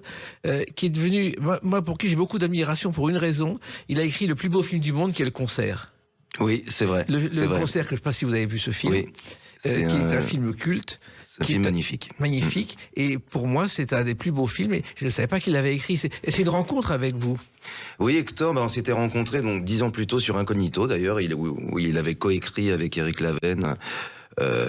Speaker 2: qui est devenu, moi pour qui j'ai beaucoup d'admiration pour une raison, il a écrit le plus beau film du monde, qui est Le Concert.
Speaker 3: Oui, c'est vrai.
Speaker 2: Le Concert, que je ne sais pas si vous avez vu ce film,
Speaker 3: Oui,
Speaker 2: qui est un film culte.
Speaker 3: C'est un film magnifique.
Speaker 2: Magnifique. Et pour moi, c'est un des plus beaux films. Et je ne savais pas qu'il l'avait écrit. C'est une rencontre avec vous.
Speaker 3: Oui, Hector, on s'était rencontrés donc 10 ans plus tôt sur Incognito, d'ailleurs, où il avait coécrit avec Éric Lavenne.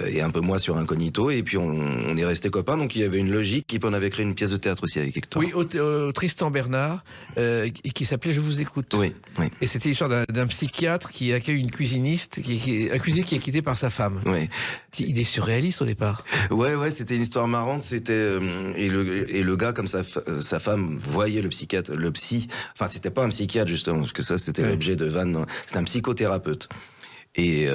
Speaker 3: Et un peu moi sur Incognito, et puis on est restés copains, donc il y avait une logique, et puis on avait créé une pièce de théâtre aussi avec Hector.
Speaker 2: Oui, au Tristan Bernard, qui s'appelait Je vous écoute.
Speaker 3: Oui, oui.
Speaker 2: Et c'était l'histoire d'un psychiatre qui accueille une cuisiniste, un cuisinier qui est quitté par sa femme.
Speaker 3: Oui.
Speaker 2: Il est surréaliste au départ.
Speaker 3: Ouais, c'était une histoire marrante. C'était et le gars, comme sa femme voyait le psychiatre, le psy. Enfin, c'était pas un psychiatre justement, parce que ça c'était l'objet de vanne. C'était un psychothérapeute. Et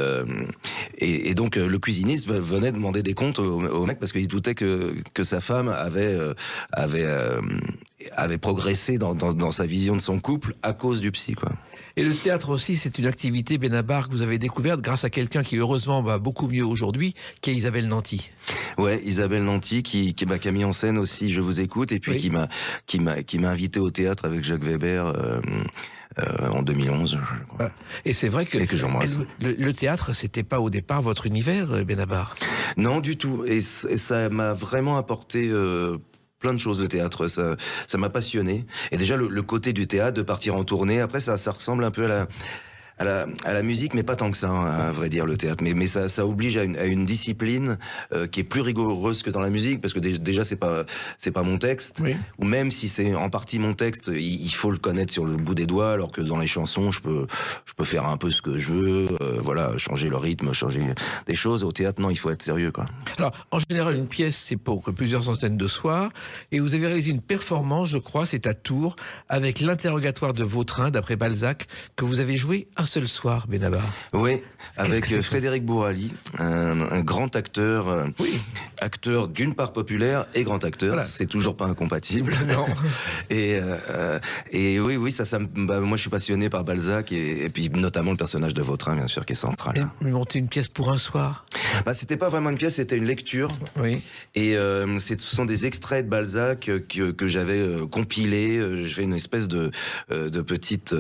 Speaker 3: donc le cuisiniste venait demander des comptes au mec parce qu'il se doutait que sa femme avait progressé dans sa vision de son couple à cause du psy, quoi.
Speaker 2: Et le théâtre aussi, c'est une activité, Benabar, que vous avez découverte grâce à quelqu'un qui heureusement va beaucoup mieux aujourd'hui, qui est Isabelle Nanty.
Speaker 3: Ouais, Isabelle Nanty qui a mis en scène aussi Je vous écoute, et puis qui m'a invité au théâtre avec Jacques Weber en 2011, je crois.
Speaker 2: Et c'est vrai que
Speaker 3: j'embrasse.
Speaker 2: Le théâtre, c'était pas au départ votre univers, Benabar.
Speaker 3: Non, du tout. Et ça m'a vraiment apporté plein de choses, le théâtre. Ça m'a passionné. Et déjà, le côté du théâtre, de partir en tournée, après, ça ressemble un peu à la musique, mais pas tant que ça, hein, à vrai dire, le théâtre. Mais ça oblige à une discipline qui est plus rigoureuse que dans la musique, parce que déjà c'est pas mon texte. Oui. Ou même si c'est en partie mon texte, il faut le connaître sur le bout des doigts, alors que dans les chansons, je peux faire un peu ce que je veux, voilà, changer le rythme, changer des choses. Au théâtre, non, il faut être sérieux, quoi.
Speaker 2: Alors, en général, une pièce, c'est pour plusieurs centaines de soirs, et vous avez réalisé une performance, je crois, c'est à Tours, avec l'interrogatoire de Vautrin, d'après Balzac, que vous avez joué un seul soir, Benabar.
Speaker 3: Oui, avec Frédéric Bourali, un grand acteur, acteur d'une part populaire et grand acteur. Voilà. C'est toujours pas incompatible.
Speaker 2: Non.
Speaker 3: et oui, moi je suis passionné par Balzac et puis notamment le personnage de Vautrin, bien sûr, qui est central.
Speaker 2: Et monter une pièce pour un soir.
Speaker 3: C'était pas vraiment une pièce, c'était une lecture.
Speaker 2: Oui.
Speaker 3: Et ce sont des extraits de Balzac que j'avais compilés. Je fais une espèce de petite,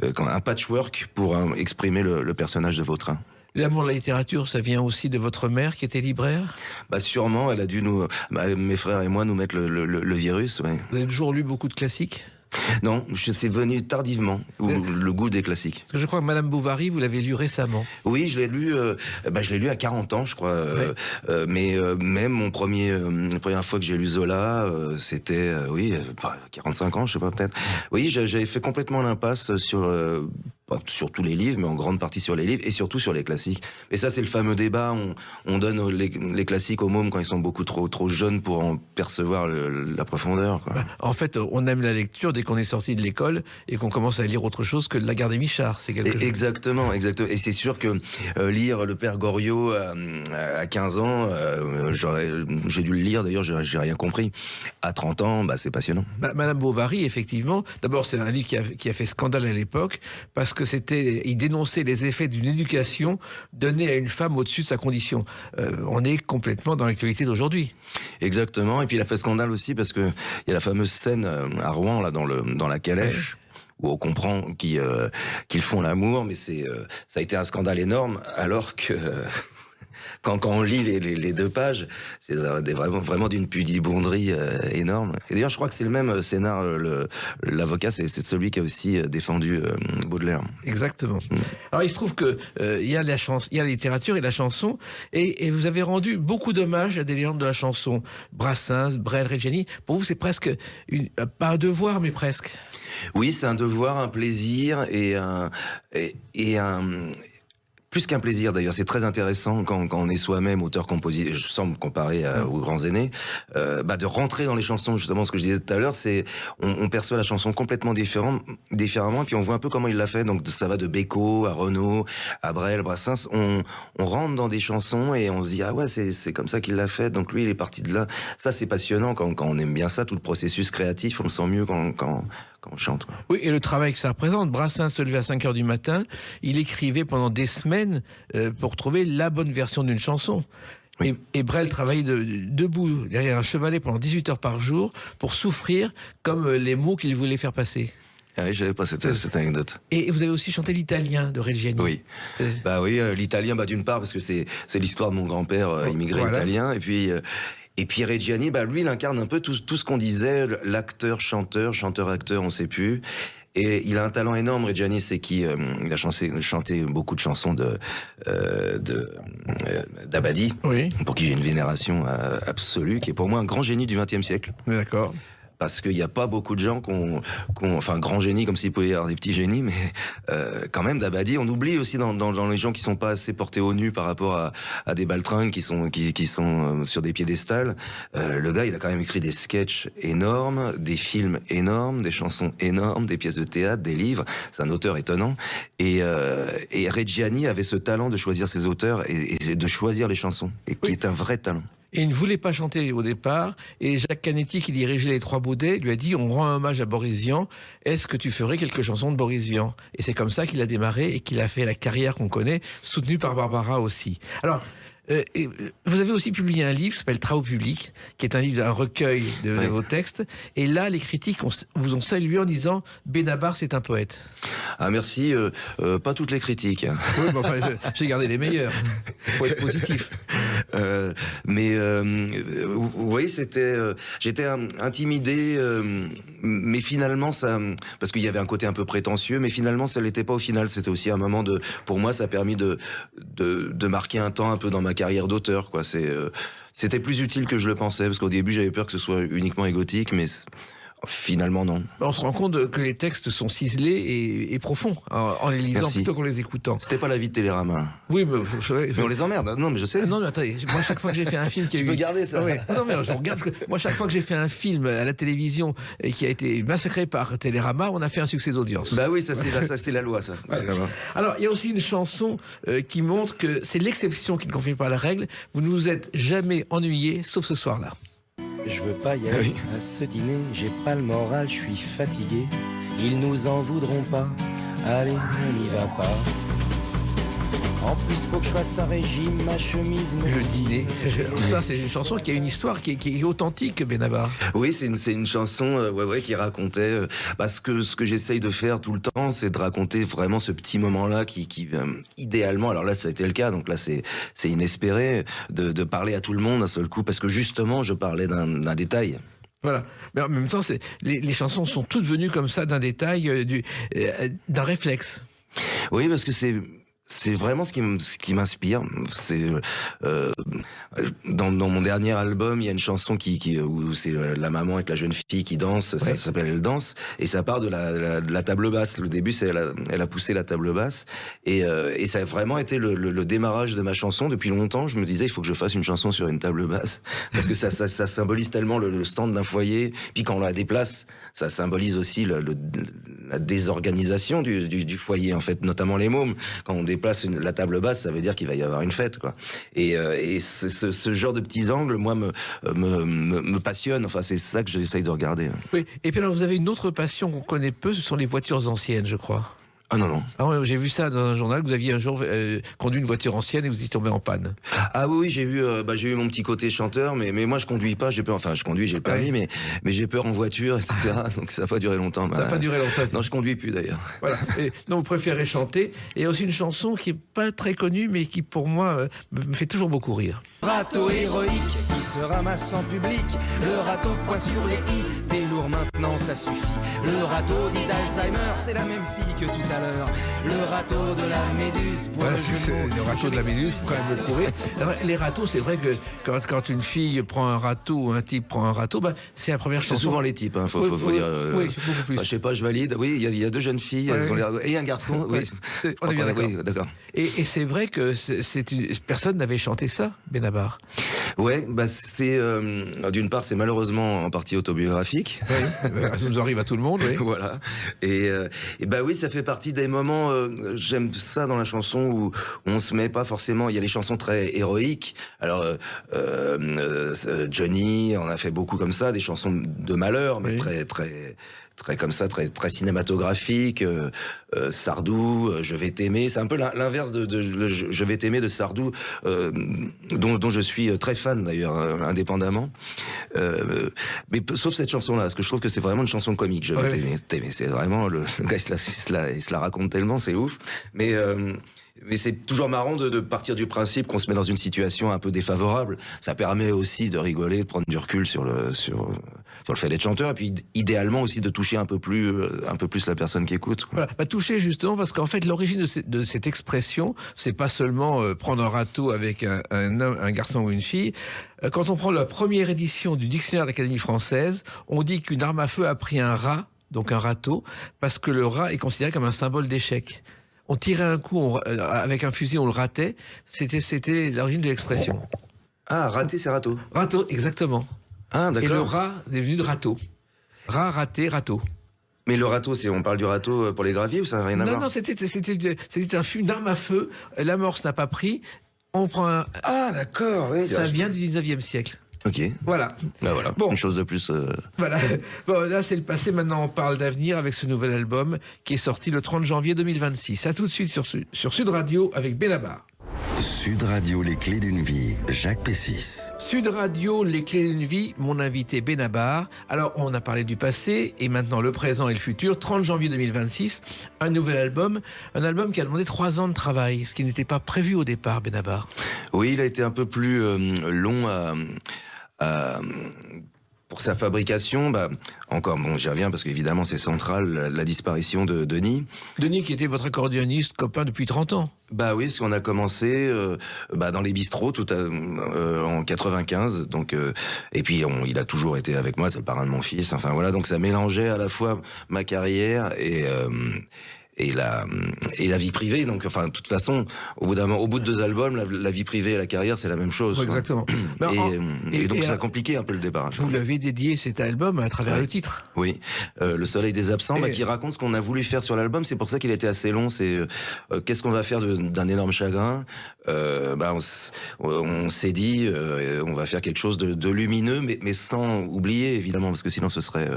Speaker 3: un patchwork pour exprimer le personnage de Vautrin.
Speaker 2: L'amour de la littérature, ça vient aussi de votre mère qui était libraire ?
Speaker 3: Sûrement, elle a dû mes frères et moi, nous mettre le virus. Ouais.
Speaker 2: Vous avez toujours lu beaucoup de classiques ?
Speaker 3: Non, c'est venu tardivement, le goût des classiques.
Speaker 2: Je crois que Madame Bovary, vous l'avez lu récemment.
Speaker 3: Oui, je l'ai lu à 40 ans, je crois. Mais même la première fois que j'ai lu Zola, c'était, 45 ans, je sais pas, peut-être. Oui, j'avais fait complètement l'impasse sur tous les livres, mais en grande partie sur les livres, et surtout sur les classiques. Et ça, c'est le fameux débat, on donne les classiques aux mômes quand ils sont beaucoup trop jeunes pour en percevoir la profondeur, quoi.
Speaker 2: En fait, on aime la lecture dès qu'on est sorti de l'école et qu'on commence à lire autre chose que La Gare des Michards. C'est quelque chose.
Speaker 3: Exactement. Et c'est sûr que lire Le Père Goriot à 15 ans, j'ai dû le lire, d'ailleurs, j'ai rien compris. À 30 ans, c'est passionnant.
Speaker 2: Madame Bovary, effectivement, d'abord, c'est un livre qui a fait scandale à l'époque, parce que il dénonçait les effets d'une éducation donnée à une femme au-dessus de sa condition. On est complètement dans l'actualité d'aujourd'hui. Exactement.
Speaker 3: Et puis il a fait scandale aussi parce que il y a la fameuse scène à Rouen, là, dans la calèche. Où on comprend qu'ils font l'amour, mais ça a été un scandale énorme, alors que quand on lit les 2 pages, c'est vraiment d'une pudibonderie énorme. Et d'ailleurs, je crois que c'est le même scénar, l'avocat, c'est celui qui a aussi défendu Baudelaire.
Speaker 2: Exactement. Alors, il se trouve que il y a la littérature et la chanson, et vous avez rendu beaucoup d'hommages à des légendes de la chanson. Brassens, Brel, Reggiani. Pour vous, c'est presque pas un devoir, mais presque.
Speaker 3: Oui, c'est un devoir, un plaisir et un plus qu'un plaisir d'ailleurs, c'est très intéressant quand on est soi-même auteur-compositeur, sans me comparer aux grands aînés, de rentrer dans les chansons, justement, ce que je disais tout à l'heure, c'est on perçoit la chanson complètement différemment, et puis on voit un peu comment il l'a fait, donc ça va de Beko à Renaud, à Brel, Brassens, on rentre dans des chansons et on se dit, ah ouais, c'est comme ça qu'il l'a fait, donc lui il est parti de là. Ça c'est passionnant, quand on aime bien ça, tout le processus créatif, on le sent mieux quand on chante. Quoi.
Speaker 2: Oui, et le travail que ça représente. Brassens se levait à 5h du matin, il écrivait pendant des semaines pour trouver la bonne version d'une chanson. Oui. Et Brel travaillait debout derrière un chevalet pendant 18 heures par jour pour souffrir comme les mots qu'il voulait faire passer.
Speaker 3: Ah oui, j'avais pas cette anecdote.
Speaker 2: Et vous avez aussi chanté l'italien de Reggiani.
Speaker 3: Oui. L'italien, d'une part, parce que c'est l'histoire de mon grand-père immigré italien, et puis Reggiani, lui, il incarne un peu tout ce qu'on disait, l'acteur, chanteur-acteur, on sait plus. Et il a un talent énorme, Reggiani, c'est qui il a chanté beaucoup de chansons d'Abadi, pour qui j'ai une vénération absolue, qui est pour moi un grand génie du XXe siècle.
Speaker 2: D'accord.
Speaker 3: Parce qu'il n'y a pas beaucoup de gens enfin, grand génie, comme s'il pouvait y avoir des petits génies, mais quand même, d'Abadi, on oublie aussi dans les gens qui sont pas assez portés au nu par rapport à des baltringues qui sont sur des piédestals. Le gars, il a quand même écrit des sketchs énormes, des films énormes, des chansons énormes, des pièces de théâtre, des livres. C'est un auteur étonnant. Et Reggiani avait ce talent de choisir ses auteurs et de choisir les chansons, et qui est un vrai talent.
Speaker 2: Et il ne voulait pas chanter au départ. Et Jacques Canetti, qui dirigeait les Trois Baudets, lui a dit, on rend hommage à Boris Vian. Est-ce que tu ferais quelques chansons de Boris Vian? Et c'est comme ça qu'il a démarré et qu'il a fait la carrière qu'on connaît, soutenu par Barbara aussi. Alors, vous avez aussi publié un livre qui s'appelle Travaux publics, qui est un recueil de vos textes. Et là, les critiques vous ont salué en disant « Benabar, c'est un poète ».
Speaker 3: Ah merci, pas toutes les critiques.
Speaker 2: Oui, mais enfin, j'ai gardé les meilleures, pour être positif.
Speaker 3: Vous voyez, j'étais intimidé, mais finalement parce qu'il y avait un côté un peu prétentieux, mais finalement ça l'était pas au final. C'était aussi un moment pour moi, ça a permis de marquer un temps un peu dans ma carrière d'auteur, quoi. C'était plus utile que je le pensais, parce qu'au début j'avais peur que ce soit uniquement égotique, mais finalement non.
Speaker 2: On se rend compte que les textes sont ciselés et profonds en les lisant plutôt qu'en les écoutant.
Speaker 3: C'était pas la vie de Télérama.
Speaker 2: Oui, mais
Speaker 3: on les emmerde. Non, mais je sais.
Speaker 2: Non, mais attendez. Moi, chaque fois que j'ai fait un film qui a
Speaker 3: tu peux garder ça.
Speaker 2: Non, mais je regarde. Moi, chaque fois que j'ai fait un film à la télévision et qui a été massacré par Télérama, on a fait un succès d'audience.
Speaker 3: Bah oui, ça c'est la loi, ça.
Speaker 2: Ouais. Alors, il y a aussi une chanson qui montre que c'est l'exception qui ne confirme pas la règle. Vous ne vous êtes jamais ennuyé, sauf ce soir-là.
Speaker 5: Je veux pas y aller à ce dîner, j'ai pas le moral, je suis fatigué. Ils nous en voudront pas, allez, on n'y va pas. En plus, faut que je fasse un régime, ma chemise me
Speaker 2: le dîner. Ça, c'est une chanson qui a une histoire qui est authentique, Benabar.
Speaker 3: Oui, c'est une chanson qui racontait ce que j'essaye de faire tout le temps, c'est de raconter vraiment ce petit moment-là qui idéalement, alors là ça a été le cas, donc là c'est inespéré de parler à tout le monde d'un seul coup, parce que justement je parlais d'un détail.
Speaker 2: Voilà. Mais en même temps, les chansons sont toutes venues comme ça d'un détail, d'un réflexe.
Speaker 3: Oui, parce que c'est vraiment ce qui m'inspire. C'est dans mon dernier album, il y a une chanson où c'est la maman avec la jeune fille qui danse. Ça s'appelle Elle danse, et ça part de la table basse. Le début, c'est elle a poussé la table basse, et ça a vraiment été le démarrage de ma chanson. Depuis longtemps, je me disais il faut que je fasse une chanson sur une table basse, parce que ça symbolise tellement le centre d'un foyer. Puis quand on la déplace, ça symbolise aussi la désorganisation du foyer, en fait, notamment les mômes. Quand on déplace la table basse, ça veut dire qu'il va y avoir une fête, quoi. Et ce genre de petits angles, moi, me passionne. Enfin, c'est ça que j'essaye de regarder.
Speaker 2: Oui. Et puis alors, vous avez une autre passion qu'on connaît peu, ce sont les voitures anciennes, je crois.
Speaker 3: Ah non, non.
Speaker 2: Ah ouais, j'ai vu ça dans un journal, que vous aviez un jour conduit une voiture ancienne et vous y tombé en panne.
Speaker 3: Ah oui, j'ai eu mon petit côté chanteur, mais moi je conduis pas, j'ai peur, enfin je conduis, j'ai le permis, mais j'ai peur en voiture, etc. Donc ça n'a pas duré longtemps.
Speaker 2: Ça n'a pas duré longtemps.
Speaker 3: Non, je conduis plus d'ailleurs.
Speaker 2: Voilà. Et, donc vous préférez chanter. Et aussi une chanson qui est pas très connue, mais qui pour moi me fait toujours beaucoup rire.
Speaker 5: Rateau héroïque qui se ramasse en public. Le râteau point sur les i. T'es lourd maintenant, ça suffit. Le râteau dit d'Alzheimer, c'est la même fille que tout à l'heure. Le râteau de la Méduse. Pour
Speaker 2: Voilà,
Speaker 5: le jeu de
Speaker 2: c'est
Speaker 5: mots.
Speaker 2: le râteau de la Méduse, faut quand même le trouver. Alors, les râteaux, c'est vrai que quand une fille prend un râteau ou un type prend un râteau, bah, c'est la première
Speaker 3: C'est
Speaker 2: chanson.
Speaker 3: souvent les types, faut
Speaker 2: Oui,
Speaker 3: dire.
Speaker 2: oui, beaucoup plus.
Speaker 3: Je sais pas, je valide. Oui, il y a 2 jeunes filles, elles ont l'air, et un garçon. Oui,
Speaker 2: on est bien d'accord.
Speaker 3: Oui, d'accord.
Speaker 2: Et c'est vrai que personne n'avait chanté ça, Benabar.
Speaker 3: Ouais, bah c'est d'une part c'est malheureusement en partie autobiographique.
Speaker 2: Oui, ça nous arrive à tout le monde. Oui.
Speaker 3: Voilà. Et bah oui, ça fait partie des moments. J'aime ça dans la chanson où on se met pas forcément. Il y a les chansons très héroïques. Alors Johnny, on a fait beaucoup comme ça, des chansons de malheur, mais
Speaker 2: Oui.
Speaker 3: très comme ça, très cinématographique. Sardou, Je vais t'aimer, c'est un peu l'inverse de Je vais t'aimer de Sardou, dont je suis très fan d'ailleurs, indépendamment. Mais sauf cette chanson-là, parce que je trouve que c'est vraiment une chanson comique. Je vais t'aimer, c'est vraiment le gars il se la raconte tellement, c'est ouf. Mais c'est toujours marrant de partir du principe qu'on se met dans une situation un peu défavorable. Ça permet aussi de rigoler, de prendre du recul sur le fait d'être chanteur, et puis idéalement aussi de toucher un peu plus la personne qui écoute, quoi.
Speaker 2: Voilà, toucher justement parce qu'en fait l'origine de cette expression, c'est pas seulement prendre un râteau avec un garçon ou une fille. Quand on prend la première édition du dictionnaire de l'Académie française, on dit qu'une arme à feu a pris un rat, donc un râteau, parce que le rat est considéré comme un symbole d'échec. On tirait un coup avec un fusil, on le ratait. C'était l'origine de l'expression.
Speaker 3: Ah, raté, c'est râteau.
Speaker 2: Râteau, exactement.
Speaker 3: Ah, d'accord.
Speaker 2: Et le rat est venu de râteau. Rat, raté, râteau.
Speaker 3: Mais le râteau, on parle du râteau pour les graviers ou ça n'a rien à voir?
Speaker 2: Non, c'était une arme à feu. L'amorce n'a pas pris. On prend un...
Speaker 3: Ah, d'accord, oui.
Speaker 2: Ça vient du 19e siècle.
Speaker 3: Ok.
Speaker 2: Voilà.
Speaker 3: Bah voilà.
Speaker 2: Bon.
Speaker 3: Une chose de plus.
Speaker 2: Voilà. Bon, là, c'est le passé. Maintenant, on parle d'avenir avec ce nouvel album qui est sorti le 30 janvier 2026. À tout de suite sur Sud Radio avec Benabar.
Speaker 1: Sud Radio, les clés d'une vie, Jacques Pessis.
Speaker 2: Sud Radio, les clés d'une vie, mon invité Benabar. Alors, on a parlé du passé et maintenant le présent et le futur. 30 janvier 2026, un nouvel album. Un album qui a demandé 3 ans de travail, ce qui n'était pas prévu au départ, Benabar.
Speaker 3: Oui, il a été un peu plus long pour sa fabrication. Encore, bon, j'y reviens parce qu'évidemment c'est central, la disparition de Denis.
Speaker 2: Denis qui était votre accordéoniste, copain depuis 30 ans.
Speaker 3: Bah oui, parce qu'on a commencé dans les bistrots en 95, donc et puis il a toujours été avec moi, c'est le parrain de mon fils. Enfin voilà, donc ça mélangeait à la fois ma carrière et la vie privée. Donc enfin de toute façon, au bout de 2 albums, la vie privée et la carrière c'est la même chose.
Speaker 2: Oui, exactement.
Speaker 3: Et donc ça a compliqué un peu le débarrage.
Speaker 2: Vous l'avez dédié cet album à travers le titre.
Speaker 3: Oui, Le Soleil des absents, qui raconte ce qu'on a voulu faire sur l'album. C'est pour ça qu'il était assez long. C'est qu'est-ce qu'on va faire d'un énorme chagrin. On s'est dit, on va faire quelque chose de lumineux, mais sans oublier évidemment, parce que sinon ce serait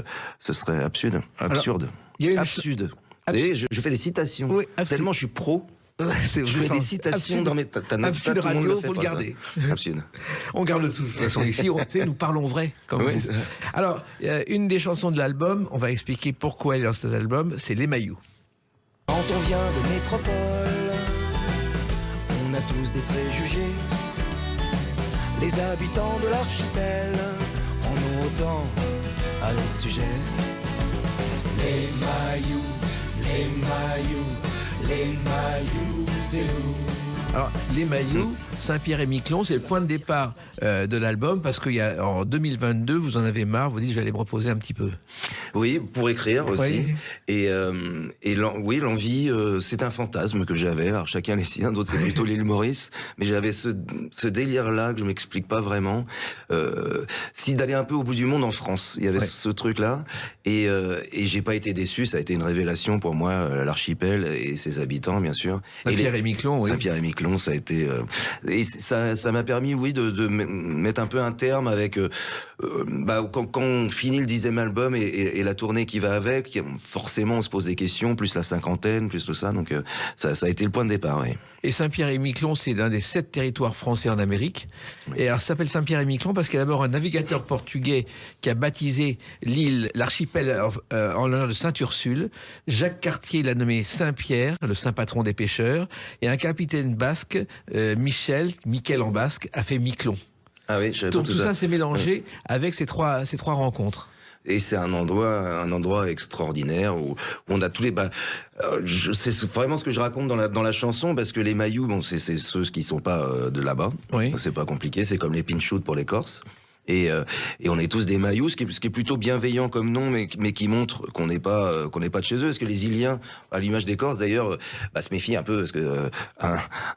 Speaker 3: absurde.
Speaker 2: Alors, il y a une
Speaker 3: absurde. Je fais des citations.
Speaker 2: Oui,
Speaker 3: tellement je suis pro. Je fais des citations dans mes...
Speaker 2: Absurde Radio, faut le garder.
Speaker 3: Absurde.
Speaker 2: On garde de toute façon ici, nous parlons vrai. Comme
Speaker 3: Oui.
Speaker 2: vous. Alors, une des chansons de l'album, on va expliquer pourquoi elle est dans cet album, c'est Les Mailloux.
Speaker 5: Quand on vient de métropole, on a tous des préjugés. Les habitants de l'archipel en ont autant à leur sujet. Les mailloux, les mailloux, les mailloux, c'est nous.
Speaker 2: Alors, Les Mailloux, Saint-Pierre et Miquelon, c'est le point de départ de l'album, parce qu'en 2022, vous en avez marre, vous dites, j'allais me reposer un petit peu.
Speaker 3: Oui, pour écrire aussi.
Speaker 2: Oui.
Speaker 3: Et l'envie, c'est un fantasme que j'avais. Alors chacun les siens, d'autres c'est plutôt l'île Maurice. Mais j'avais ce délire-là que je m'explique pas vraiment. Si d'aller un peu au bout du monde en France, il y avait ce truc-là. Et j'ai pas été déçu. Ça a été une révélation pour moi, l'archipel et ses habitants, bien sûr.
Speaker 2: Saint-Pierre et Miquelon, oui.
Speaker 3: Saint-Pierre et Miquelon, ça a été et ça m'a permis, oui, de mettre un peu un terme avec quand on finit le 10e album et la tournée qui va avec, forcément on se pose des questions, plus la cinquantaine, plus tout ça, donc ça a été le point de départ, oui.
Speaker 2: Et Saint-Pierre-et-Miquelon, c'est l'un des 7 territoires français en Amérique. Oui. Et alors, ça s'appelle Saint-Pierre-et-Miquelon parce qu'il y a d'abord un navigateur portugais qui a baptisé l'île, l'archipel en l'honneur de Sainte-Ursule. Jacques Cartier l'a nommé Saint-Pierre, le saint patron des pêcheurs. Et un capitaine basque, Michel en basque, a fait Miquelon.
Speaker 3: Ah oui,
Speaker 2: donc tout ça s'est mélangé avec ces trois rencontres.
Speaker 3: Et c'est un endroit extraordinaire où on a tous les c'est vraiment ce que je raconte dans la chanson, parce que les Mayous, bon, c'est ceux qui sont pas de là-bas. Oui. C'est pas compliqué, c'est comme les pinchouts pour les Corses. Et on est tous des Mayous, ce qui est plutôt bienveillant comme nom, mais qui montre qu'on n'est pas de chez eux. Parce que les Iliens, à l'image des Corses d'ailleurs, se méfient un peu, parce que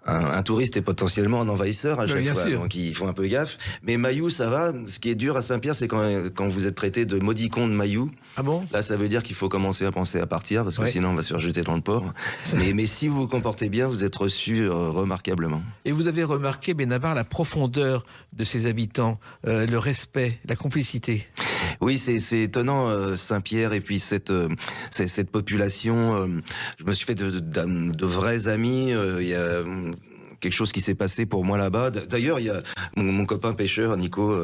Speaker 3: un touriste est potentiellement un envahisseur à chaque fois, donc ils font un peu gaffe. Mais Mayous, ça va. Ce qui est dur à Saint-Pierre, c'est quand vous êtes traité de maudicon de Mayous. Ah bon? Là, ça veut dire qu'il faut commencer à penser à partir, parce que sinon on va se faire jeter dans le port. mais si vous vous comportez bien, vous êtes reçu remarquablement.
Speaker 2: Et vous avez remarqué, Benabar, la profondeur de ses habitants, le respect, la complicité.
Speaker 3: Oui, c'est étonnant, Saint-Pierre, et puis cette population. Je me suis fait de vrais amis. Il y a quelque chose qui s'est passé pour moi là-bas. D'ailleurs, il y a mon copain pêcheur, Nico.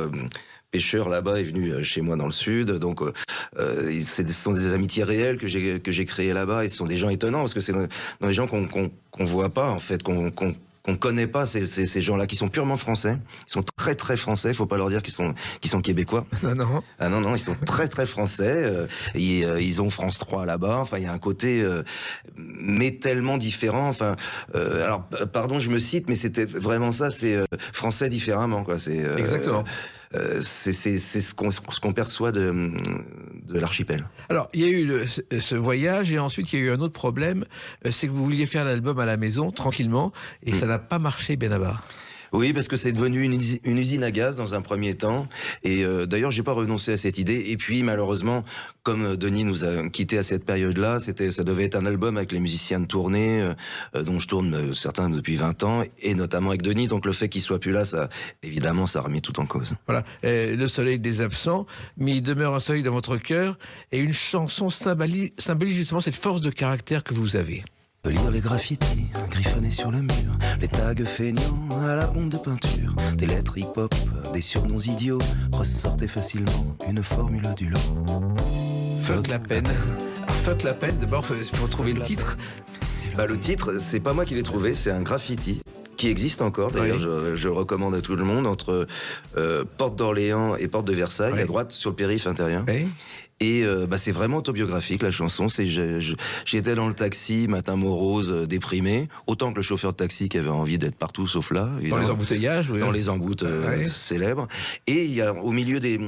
Speaker 3: Pêcheur là-bas est venu chez moi dans le sud, donc ce sont des amitiés réelles que j'ai créées là-bas, et ce sont des gens étonnants, parce que c'est dans des gens qu'on voit pas, en fait, qu'on connaît pas, ces gens-là qui sont purement français. Ils sont très très français. Faut pas leur dire qu'ils sont québécois.
Speaker 2: Non.
Speaker 3: Ah non, ils sont très très français. Ils ont France 3 là-bas. Enfin, il y a un côté mais tellement différent. Enfin, alors pardon, je me cite, mais c'était vraiment ça. C'est français différemment, quoi. C'est
Speaker 2: exactement.
Speaker 3: C'est ce qu'on perçoit de l'archipel.
Speaker 2: Alors, il y a eu ce voyage, et ensuite il y a eu un autre problème, c'est que vous vouliez faire l'album à la maison, tranquillement, et ça n'a pas marché, Benabar.
Speaker 3: Oui, parce que c'est devenu une usine à gaz dans un premier temps. Et d'ailleurs, j'ai pas renoncé à cette idée. Et puis, malheureusement, comme Denis nous a quittés à cette période-là, ça devait être un album avec les musiciens de tournée, dont je tourne certains depuis 20 ans, et notamment avec Denis. Donc, le fait qu'il soit plus là, évidemment, ça a remis tout en cause. Voilà,
Speaker 2: le soleil des absents, mais il demeure un soleil dans votre cœur. Et une chanson symbolise justement cette force de caractère que vous avez.
Speaker 5: Lire les graffitis griffonnés sur le mur, les tags feignants à la bombe de peinture, des lettres hip-hop, des surnoms idiots, ressortez facilement une formule du lot.
Speaker 2: Fuck la peine. Fuck la peine, d'abord il faut trouver le titre.
Speaker 3: Le titre, c'est pas moi qui l'ai trouvé, c'est un graffiti qui existe encore, d'ailleurs. Oui. Je recommande à tout le monde, entre Porte d'Orléans et Porte de Versailles, à droite sur le périph' intérieur. Oui. Et c'est vraiment autobiographique, la chanson. J'étais dans le taxi, matin morose, déprimé, autant que le chauffeur de taxi qui avait envie d'être partout sauf là.
Speaker 2: Dans les embouteillages, oui.
Speaker 3: Dans les emboutes célèbres. Et il y a au milieu des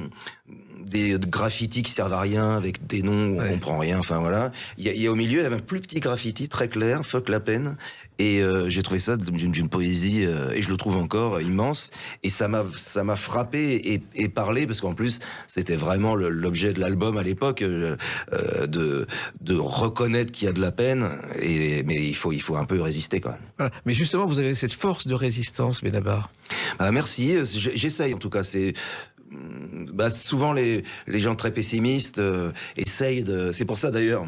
Speaker 3: graffitis qui servent à rien, avec des noms où on comprend rien, enfin voilà. Il y a au milieu, il y avait un plus petit graffiti très clair, fuck la peine. Et j'ai trouvé ça d'une poésie, et je le trouve encore immense. Et ça m'a frappé et parlé, parce qu'en plus, c'était vraiment l'objet de l'album à l'époque, de reconnaître qu'il y a de la peine, mais il faut un peu résister quand même.
Speaker 2: Voilà. Mais justement, vous avez cette force de résistance, Benabar.
Speaker 3: Merci, j'essaye en tout cas. Souvent les gens très pessimistes essayent de... C'est pour ça d'ailleurs,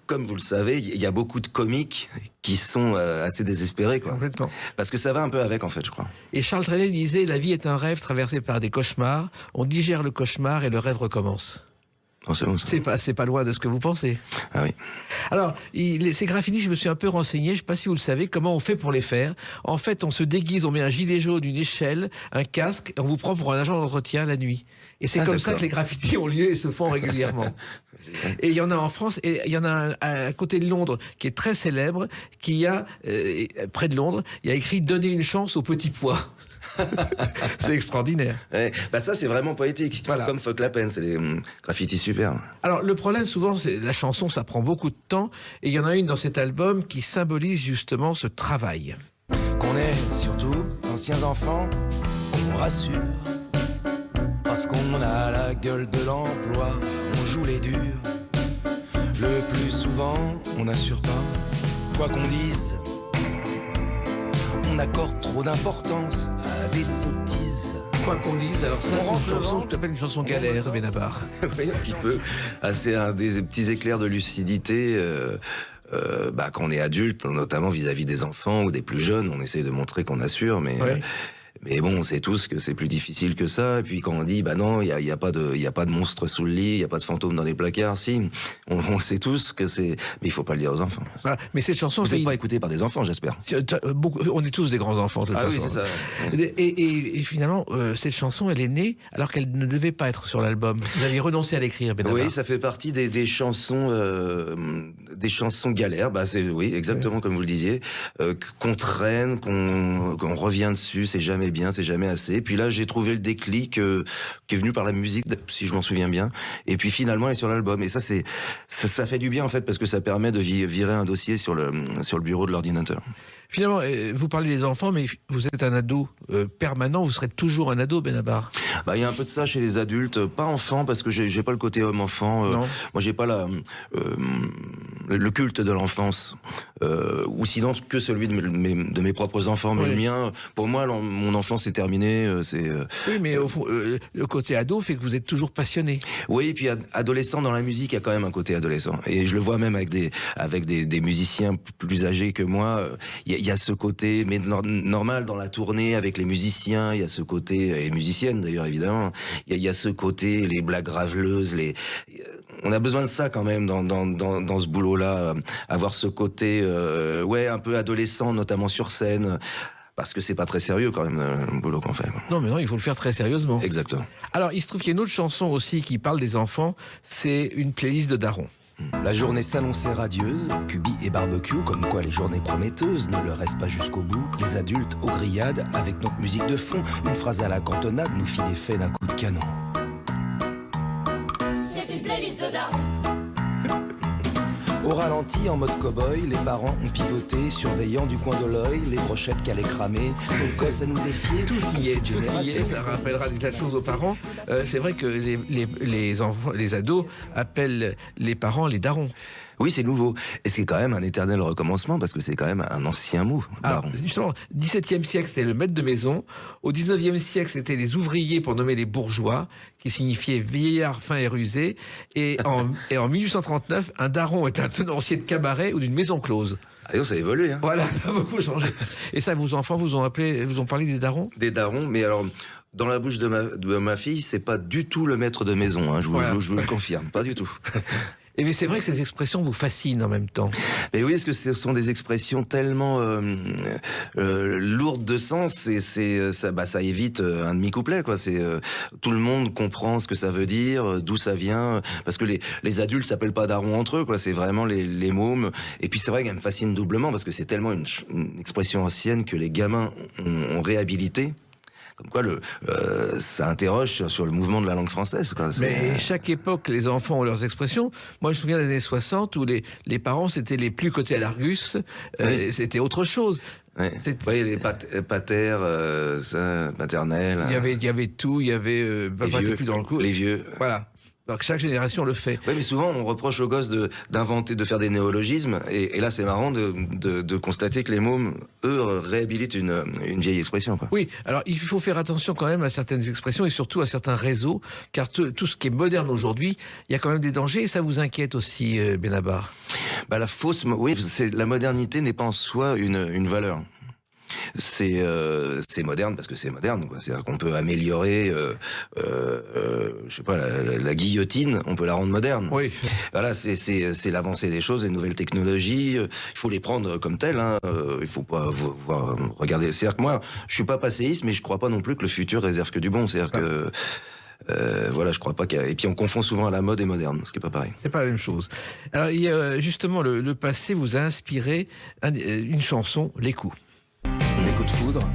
Speaker 3: comme vous le savez, il y a beaucoup de comiques qui sont assez désespérés, quoi. Complètement. Parce que ça va un peu avec, en fait, je crois.
Speaker 2: Et Charles Trenet disait, la vie est un rêve traversé par des cauchemars. On digère le cauchemar et le rêve recommence. C'est pas loin de ce que vous pensez.
Speaker 3: Ah oui.
Speaker 2: Alors, ces graffitis, je me suis un peu renseigné, je ne sais pas si vous le savez, comment on fait pour les faire. En fait, on se déguise, on met un gilet jaune, une échelle, un casque, et on vous prend pour un agent d'entretien la nuit. Et c'est comme ça que les graffitis ont lieu et se font régulièrement. Et il y en a en France, et il y en a un à côté de Londres qui est très célèbre, qui a, près de Londres, il y a écrit « Donner une chance aux petits pois ». C'est extraordinaire.
Speaker 3: Ouais, ça c'est vraiment poétique. Voilà. Comme Fuck la peine, c'est des graffitis super.
Speaker 2: Alors le problème souvent, c'est la chanson, ça prend beaucoup de temps, et il y en a une dans cet album qui symbolise justement ce travail.
Speaker 5: Qu'on est surtout anciens enfants, qu'on rassure, parce qu'on a la gueule de l'emploi, on joue les durs. Le plus souvent, on n'assure pas, quoi qu'on dise. On accorde trop d'importance à des sottises.
Speaker 2: Quoi qu'on dise, alors ça, c'est une chanson que tu appelles une chanson galère, Benabar.
Speaker 3: Oui, un petit peu. C'est un des petits éclairs de lucidité. Quand on est adulte, notamment vis-à-vis des enfants ou des plus jeunes, on essaie de montrer qu'on assure, mais bon, on sait tous que c'est plus difficile que ça. Et puis quand on dit, non, il y a pas de monstre sous le lit, il y a pas de fantôme dans les placards, si, on sait tous que c'est, mais il faut pas le dire aux enfants.
Speaker 2: Voilà. Mais cette chanson,
Speaker 3: Vous n'êtes pas écouté par des enfants, j'espère.
Speaker 2: On est tous des grands enfants, de toute façon.
Speaker 3: Oui, c'est ça.
Speaker 2: Et finalement, cette chanson, elle est née alors qu'elle ne devait pas être sur l'album. Vous aviez renoncé à l'écrire, Benabar.
Speaker 3: Oui, ça fait partie des chansons galères. Oui, exactement comme vous le disiez, qu'on traîne, qu'on revient dessus. C'est jamais bien, c'est jamais assez. Puis là, j'ai trouvé le déclic qui est venu par la musique, si je m'en souviens bien. Et puis finalement, elle est sur l'album. Et ça fait du bien en fait, parce que ça permet de virer un dossier sur le bureau de l'ordinateur.
Speaker 2: Finalement, vous parlez des enfants, mais vous êtes un ado permanent, vous serez toujours un ado, Benabar.
Speaker 3: Il y a un peu de ça chez les adultes, pas enfants, parce que j'ai pas le côté homme-enfant. Moi, j'ai pas le culte de l'enfance, ou sinon que celui de mes propres enfants. Mais le mien, pour moi, mon enfance est terminée.
Speaker 2: Oui, mais au fond, le côté ado fait que vous êtes toujours passionné.
Speaker 3: Oui, et puis adolescent dans la musique, il y a quand même un côté adolescent. Et je le vois même avec des musiciens plus âgés que moi. Il y a ce côté, mais normal dans la tournée avec les musiciens. Il y a ce côté, et musiciennes d'ailleurs évidemment. Il y a ce côté, les blagues graveleuses, on a besoin de ça quand même dans ce boulot-là, avoir ce côté, un peu adolescent, notamment sur scène. Parce que c'est pas très sérieux quand même le boulot qu'on fait.
Speaker 2: Non, mais non, il faut le faire très sérieusement.
Speaker 3: Exactement.
Speaker 2: Alors, il se trouve qu'il y a une autre chanson aussi qui parle des enfants, c'est une playlist de Daron.
Speaker 5: La journée s'annonçait radieuse, cubi et barbecue, comme quoi les journées prometteuses ne le restent pas jusqu'au bout. Les adultes aux grillades, avec notre musique de fond, une phrase à la cantonade nous fit l'effet d'un coup de canon.
Speaker 6: C'est une playlist de Daron.
Speaker 5: Au ralenti, en mode cow-boy, les parents ont pivoté, surveillant du coin de l'œil les brochettes qu'allaient cramer. Le gosse à nous défier.
Speaker 2: Tout y est, ça rappellera des tas de choses aux parents. C'est vrai que les enfants, les ados appellent les parents les darons.
Speaker 3: Oui, c'est nouveau. Et c'est quand même un éternel recommencement, parce que c'est quand même un ancien mot, daron.
Speaker 2: Alors, justement, 17e siècle, c'était le maître de maison. Au 19e siècle, c'était les ouvriers pour nommer les bourgeois, qui signifiait vieillard fin et rusé. Et en 1839, un daron est un tenancier de cabaret ou d'une maison close.
Speaker 3: Ah non, ça a évolué. Hein.
Speaker 2: Voilà, ça a beaucoup changé. Et ça, vos enfants vous ont parlé des darons ?
Speaker 3: Des darons, mais alors... Dans la bouche de ma fille, c'est pas du tout le maître de maison, hein, je vous le confirme, pas du tout.
Speaker 2: Et mais c'est vrai que ces expressions vous fascinent en même temps.
Speaker 3: Mais oui, parce que ce sont des expressions tellement lourdes de sens, et ça évite un demi-couplet, quoi. Tout le monde comprend ce que ça veut dire, d'où ça vient, parce que les adultes s'appellent pas darons entre eux, quoi. C'est vraiment les mômes. Et puis c'est vrai qu'elle me fascine doublement, parce que c'est tellement une expression ancienne que les gamins ont réhabilité. Comme quoi, ça interroge sur le mouvement de la langue française. Quoi.
Speaker 2: Mais chaque époque, les enfants ont leurs expressions. Moi, je me souviens des années 60 où les parents, c'était les plus cotés à l'Argus. C'était autre chose.
Speaker 3: Oui, les patères, maternelles.
Speaker 2: Il y avait tout, il y avait...
Speaker 3: papa n'était
Speaker 2: plus dans le coup.
Speaker 3: Les vieux.
Speaker 2: Voilà. Alors que chaque génération le fait.
Speaker 3: Oui, mais souvent, on reproche aux gosses d'inventer, de faire des néologismes. Et là, c'est marrant de constater que les mômes, eux, réhabilitent une vieille expression. Quoi.
Speaker 2: Oui, alors il faut faire attention quand même à certaines expressions et surtout à certains réseaux, car tout ce qui est moderne aujourd'hui, il y a quand même des dangers et ça vous inquiète aussi, Benabar.
Speaker 3: La modernité n'est pas en soi une valeur. C'est moderne parce que c'est moderne, quoi. C'est-à-dire qu'on peut améliorer, je sais pas, la guillotine, on peut la rendre moderne.
Speaker 2: Oui.
Speaker 3: Voilà, c'est l'avancée des choses, les nouvelles technologies. Il faut les prendre comme telles. Hein. Il faut pas regarder. C'est-à-dire que moi, je suis pas passéiste, mais je crois pas non plus que le futur réserve que du bon. C'est-à-dire que je crois pas et puis on confond souvent à la mode et moderne, ce qui est pas pareil.
Speaker 2: C'est pas la même chose. Alors, il y a, justement, le passé vous a inspiré une chanson, Les Coups.
Speaker 5: Les coups de foudre,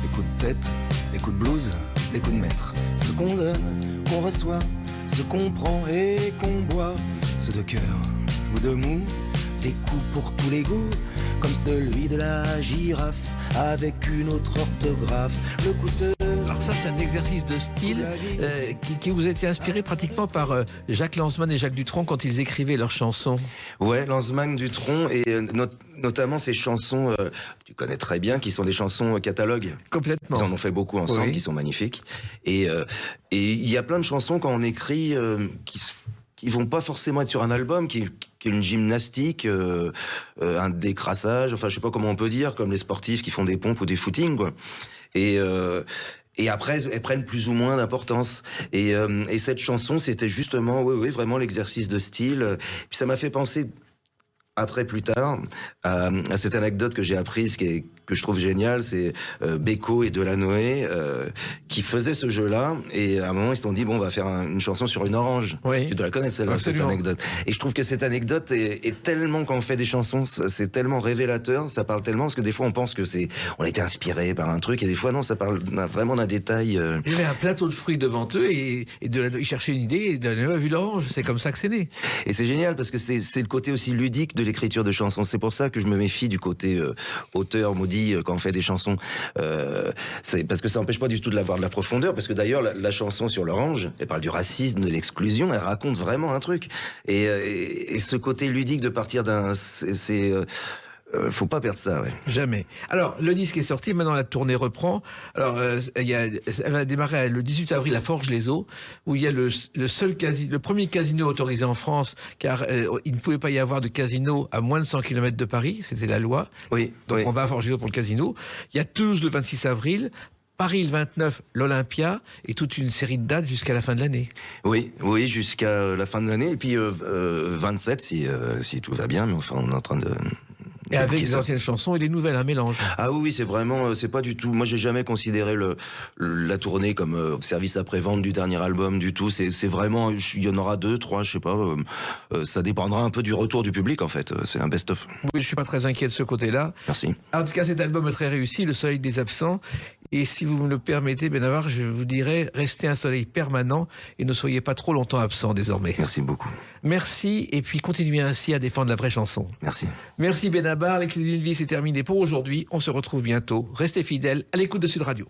Speaker 5: les coups de tête, les coups de blues, les coups de maître. Ce qu'on donne, qu'on reçoit, ce qu'on prend et qu'on boit. Ceux de cœur ou de mou, les coups pour tous les goûts. Comme celui de la girafe, avec une autre orthographe. Le coup de
Speaker 2: Alors ça, c'est un exercice de style qui vous a été inspiré pratiquement par Jacques Lanzmann et Jacques Dutronc quand ils écrivaient leurs chansons.
Speaker 3: Ouais, Lanzmann, Dutronc et notamment ces chansons que tu connais très bien, qui sont des chansons catalogues.
Speaker 2: Complètement.
Speaker 3: Ils en ont fait beaucoup ensemble,
Speaker 2: Oui.
Speaker 3: qui sont magnifiques. Et il y a plein de chansons quand on écrit qui vont pas forcément être sur un album, qui est une gymnastique, un décrassage, enfin je sais pas comment on peut dire, comme les sportifs qui font des pompes ou des footings, quoi. Et après, elles prennent plus ou moins d'importance. Et cette chanson, c'était justement, oui, vraiment l'exercice de style. Puis ça m'a fait penser, après, plus tard, à cette anecdote que j'ai apprise, que je trouve géniale, c'est Beko et Delanoë qui faisaient ce jeu-là, et à un moment ils se sont dit bon, on va faire une chanson sur une orange.
Speaker 2: Oui.
Speaker 3: Tu dois la connaître celle-là, cette
Speaker 2: Absolument.
Speaker 3: anecdote. Et je trouve que cette anecdote est tellement, quand on fait des chansons, c'est tellement révélateur, ça parle tellement, parce que des fois on pense que on a été inspiré par un truc, et des fois non, ça parle vraiment d'un détail.
Speaker 2: Il y avait un plateau de fruits devant eux et ils cherchaient une idée et Delanoë a vu l'orange. C'est comme ça que c'est né.
Speaker 3: Et c'est génial parce que c'est le côté aussi ludique de l'écriture de chansons. C'est pour ça que je me méfie du côté auteur maudit quand on fait des chansons. C'est parce que ça n'empêche pas du tout de l'avoir de la profondeur. Parce que d'ailleurs la chanson sur l'orange, elle parle du racisme, de l'exclusion. Elle raconte vraiment un truc. Et ce côté ludique de partir d'un, faut pas perdre ça. Ouais.
Speaker 2: Jamais. Alors, le disque est sorti, maintenant la tournée reprend. Alors, elle va démarrer le 18 avril à Forges-les-Eaux, où il y a le premier casino autorisé en France, car il ne pouvait pas y avoir de casino à moins de 100 km de Paris, c'était la loi.
Speaker 3: Oui.
Speaker 2: Donc
Speaker 3: oui.
Speaker 2: on va à Forges-les-Eaux pour le casino. Il y a Toulouse le 26 avril, Paris le 29, l'Olympia, et toute une série de dates jusqu'à la fin de l'année.
Speaker 3: Oui, jusqu'à la fin de l'année. Et puis 27, si tout va bien, mais enfin on est en train de...
Speaker 2: Et avec les anciennes chansons et les nouvelles, un mélange.
Speaker 3: Ah oui, c'est vraiment, c'est pas du tout. Moi, j'ai jamais considéré la tournée comme service après-vente du dernier album du tout. C'est vraiment, il y en aura 2, 3, je sais pas. Ça dépendra un peu du retour du public, en fait. C'est un best-of.
Speaker 2: Oui, je suis pas très inquiet de ce côté-là.
Speaker 3: Merci.
Speaker 2: En tout cas, cet album est très réussi, Le Soleil des absents. Et si vous me le permettez, Benabar, je vous dirais, restez un soleil permanent et ne soyez pas trop longtemps absent désormais.
Speaker 3: Merci beaucoup.
Speaker 2: Merci, et puis continuez ainsi à défendre la vraie chanson.
Speaker 3: Merci.
Speaker 2: Merci Benabar, Les Clés d'une vie, c'est terminé pour aujourd'hui. On se retrouve bientôt. Restez fidèles à l'écoute de Sud Radio.